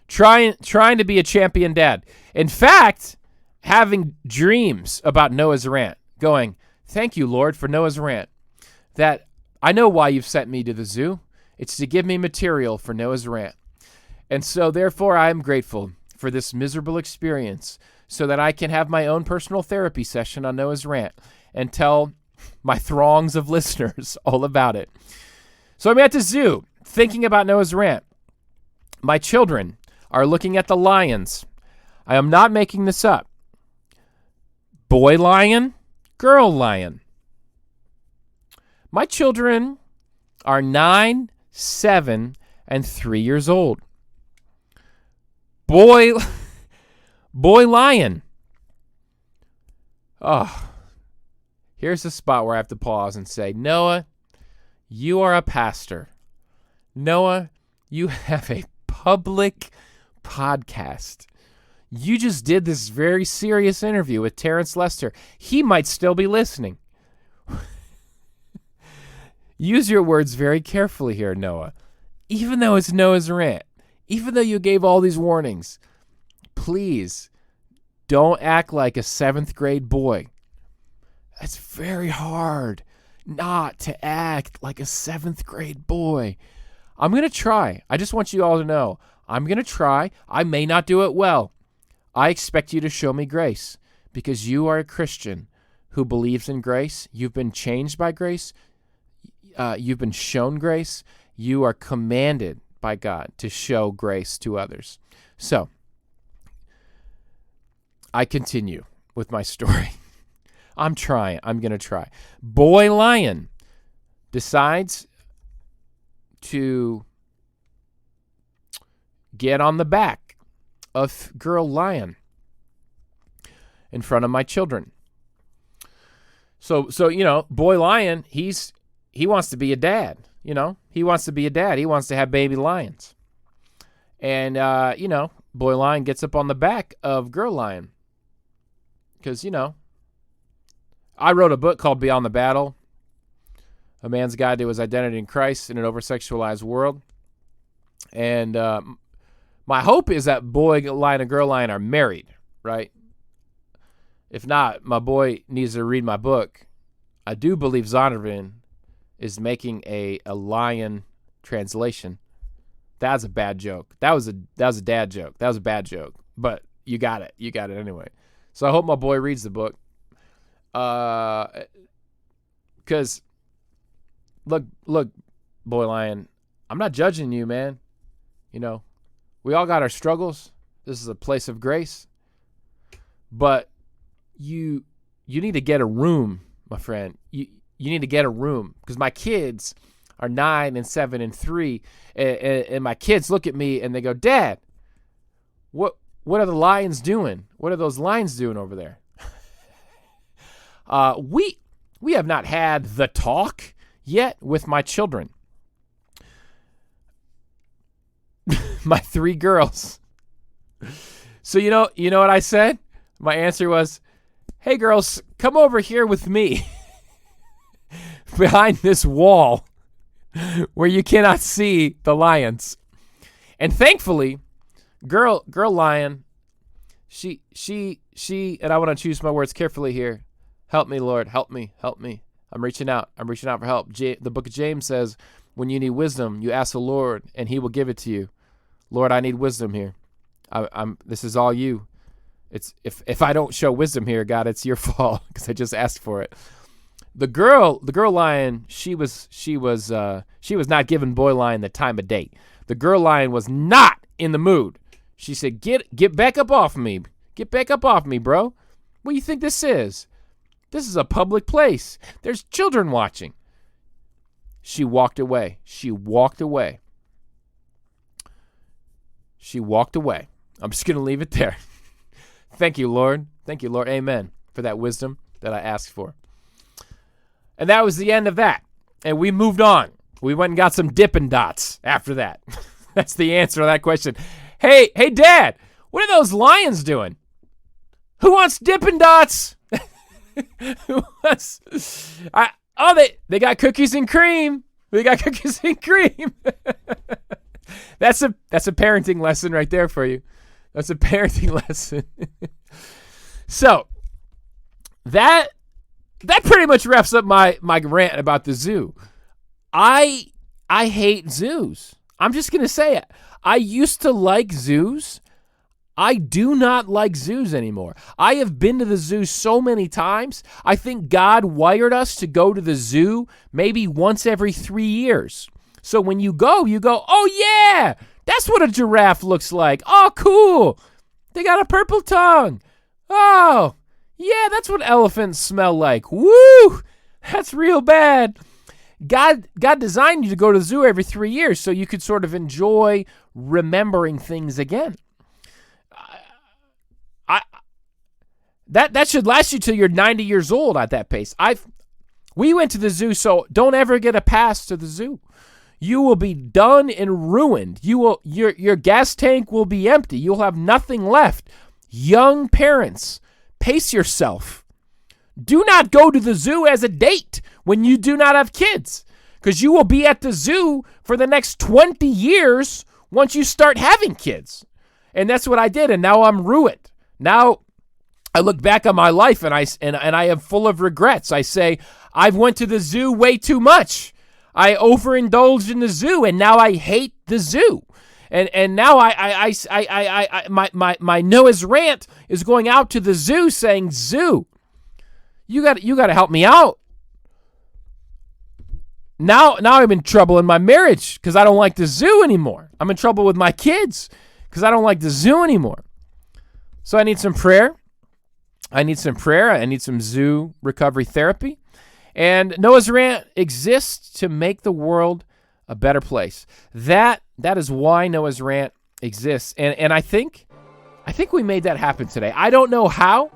Trying to be a champion dad. In fact, having dreams about Noah's rant, going, thank you, Lord, for Noah's rant. That I know why you've sent me to the zoo. It's to give me material for Noah's rant. And so, therefore, I am grateful for this miserable experience so that I can have my own personal therapy session on Noah's rant and tell my throngs of listeners all about it. So I'm at the zoo thinking about Noah's rant. My children are looking at the lions. I am not making this up. Boy lion, girl lion. My children are 9, 7, and 3 years old. Boy lion. Oh, here's the spot where I have to pause and say, Noah, you are a pastor. Noah, you have a public podcast. You just did this very serious interview with Terence Lester. He might still be listening. Use your words very carefully here, Noah. Even though it's Noah's rant, even though you gave all these warnings, please don't act like a 7th grade boy. It's very hard not to act like a 7th grade boy. I'm going to try. I just want you all to know, I'm going to try. I may not do it well. I expect you to show me grace because you are a Christian who believes in grace. You've been changed by grace. You've been shown grace. You are commanded by God to show grace to others. So, I continue with my story. I'm trying. I'm going to try. Boy lion decides to get on the back of girl lion in front of my children. So boy lion, he wants to be a dad, He wants to be a dad. He wants to have baby lions. And boy lion gets up on the back of girl lion. Cuz I wrote a book called Beyond the Battle, A Man's Guide to His Identity in Christ in an Over-Sexualized World. And my hope is that boy lion and girl lion are married, right? If not, my boy needs to read my book. I do believe Zondervan is making a lion translation. That's a bad joke. That was a dad joke. That was a bad joke. But you got it. You got it anyway. So I hope my boy reads the book. Because look, boy lion, I'm not judging you, man. We all got our struggles. This is a place of grace. But you need to get a room, my friend. You need to get a room because my kids are 9 and 7 and 3, and my kids look at me and they go, "Dad, what are the lions doing? What are those lions doing over there?" We have not had the talk yet with my children. My 3 girls. So you know what I said? My answer was, "Hey girls, come over here with me behind this wall where you cannot see the lions." And thankfully, girl lion, she and I want to choose my words carefully here. Help me, Lord, help me. I'm reaching out for help. The book of James says, when you need wisdom, you ask the Lord and he will give it to you. Lord, I need wisdom here. This is all you. It's if I don't show wisdom here, God, it's your fault because I just asked for it. The girl lion, she was not giving boy lion the time of day. The girl lion was not in the mood. She said, "Get back up off me. Get back up off me, bro. What do you think this is? This is a public place. There's children watching." She walked away. I'm just going to leave it there. Thank you, Lord. Amen for that wisdom that I asked for. And that was the end of that. And we moved on. We went and got some Dippin' Dots after that. That's the answer to that question. Hey, Dad, what are those lions doing? Who wants Dippin' Dots? Who wants? They got cookies and cream. That's a parenting lesson right there for you. That's a parenting lesson. So that pretty much wraps up my rant about the zoo. I hate zoos. I'm just going to say it. I used to like zoos. I do not like zoos anymore. I have been to the zoo so many times. I think God wired us to go to the zoo maybe once every 3 years. So when you go, "Oh yeah, that's what a giraffe looks like. Oh, cool. They got a purple tongue. Oh, yeah, that's what elephants smell like. Woo, that's real bad." God designed you to go to the zoo every 3 years so you could sort of enjoy remembering things again. That should last you till you're 90 years old at that pace. We went to the zoo, so don't ever get a pass to the zoo. You will be done and ruined. Your gas tank will be empty. You'll have nothing left. Young parents, pace yourself. Do not go to the zoo as a date when you do not have kids, because you will be at the zoo for the next 20 years once you start having kids. And that's what I did, and now I'm ruined. Now I look back on my life and I am full of regrets. I say, I went to the zoo way too much. I overindulged in the zoo, and now I hate the zoo. And now my Noah's rant is going out to the zoo saying, zoo, you got to help me out. Now I'm in trouble in my marriage because I don't like the zoo anymore. I'm in trouble with my kids because I don't like the zoo anymore. So I need some prayer. I need some zoo recovery therapy. And Noah's Rant exists to make the world a better place. That is why Noah's Rant exists. And I think we made that happen today. I don't know how.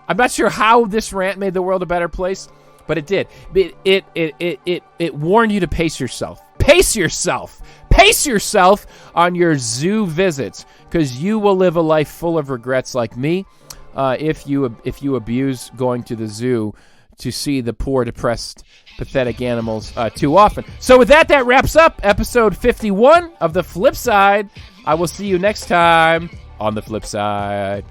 I'm not sure how this rant made the world a better place, but it did. It warned you to pace yourself. Pace yourself. Pace yourself on your zoo visits, because you will live a life full of regrets like me if you abuse going to the zoo to see the poor, depressed, pathetic animals too often. So with that wraps up episode 51 of The Flip Side. I will see you next time on The Flip Side.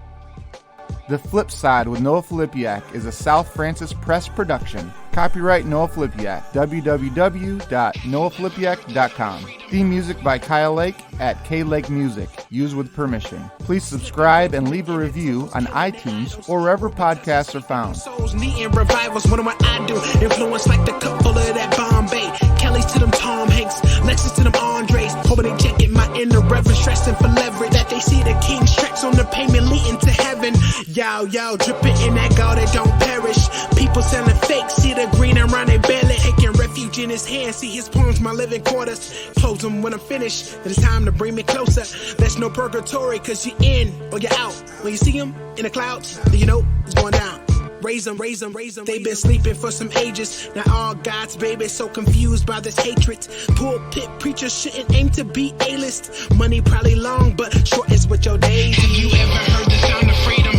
The Flip Side with Noah Filipiak is a South Francis Press production. Copyright Noah Filipiak. www.noahfilipiak.com. Theme music by Kyle Lake at K-Lake Music. Used with permission. Please subscribe and leave a review on iTunes or wherever podcasts are found.
Souls needing revivals, what do I do? Influence like the cup full of that Bombay. Kelly's to them Tom Hanks, Lexus to them Andres. Hoping they check it, my inner reverence, stressing for leverage. That they see the king's tracks on the pavement leading to heaven. Yo, dripping in that gold that don't perish. People selling fake, see the green around their belly. Taking refuge in his hands, see his palms, my living quarters. Close them when I'm finished, then it's time to bring me closer. There's no purgatory, cause you're in or you're out. When you see him in the clouds, then you know it's going down. Raise them. They've been sleeping for some ages. Now all God's babies so confused by this hatred. Pulpit preachers shouldn't aim to be A-list. Money probably long, but short is what your days. Have you ever heard the sound of freedom?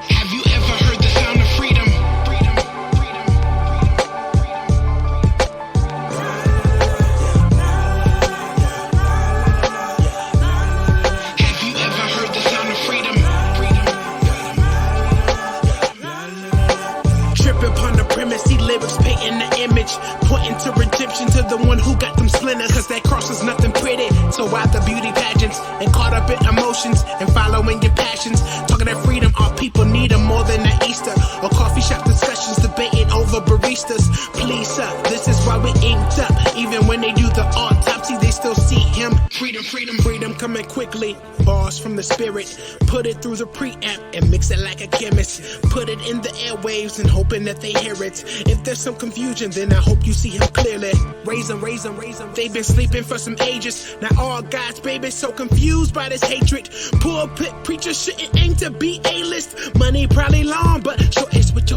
Have you ever heard the sound of freedom? Have you ever heard the sound of freedom? Trip upon the premise, see lyrics painting the image, pointing to redemption to the one who got them splinters. Cause that cross is nothing pretty, so why the beauty pageants and caught up in emotions and following your passions. Talking that freedom, our people need them more than the Easter or coffee shop discussions, debating over baristas. Please sir, this is why we inked up. Even when they do the autopsy, they still see him. Freedom coming quickly. Bars from the spirit, put it through the preamp and mix it like a chemist. Put it in the airwaves and hoping that they hear it. If there's some confusion, then I hope you see him clearly. Raise them. They've been sleeping for some ages. Now all God's babies so confused by this hatred. Pulpit preachers shouldn't aim to be A-list. Money probably long, but short is what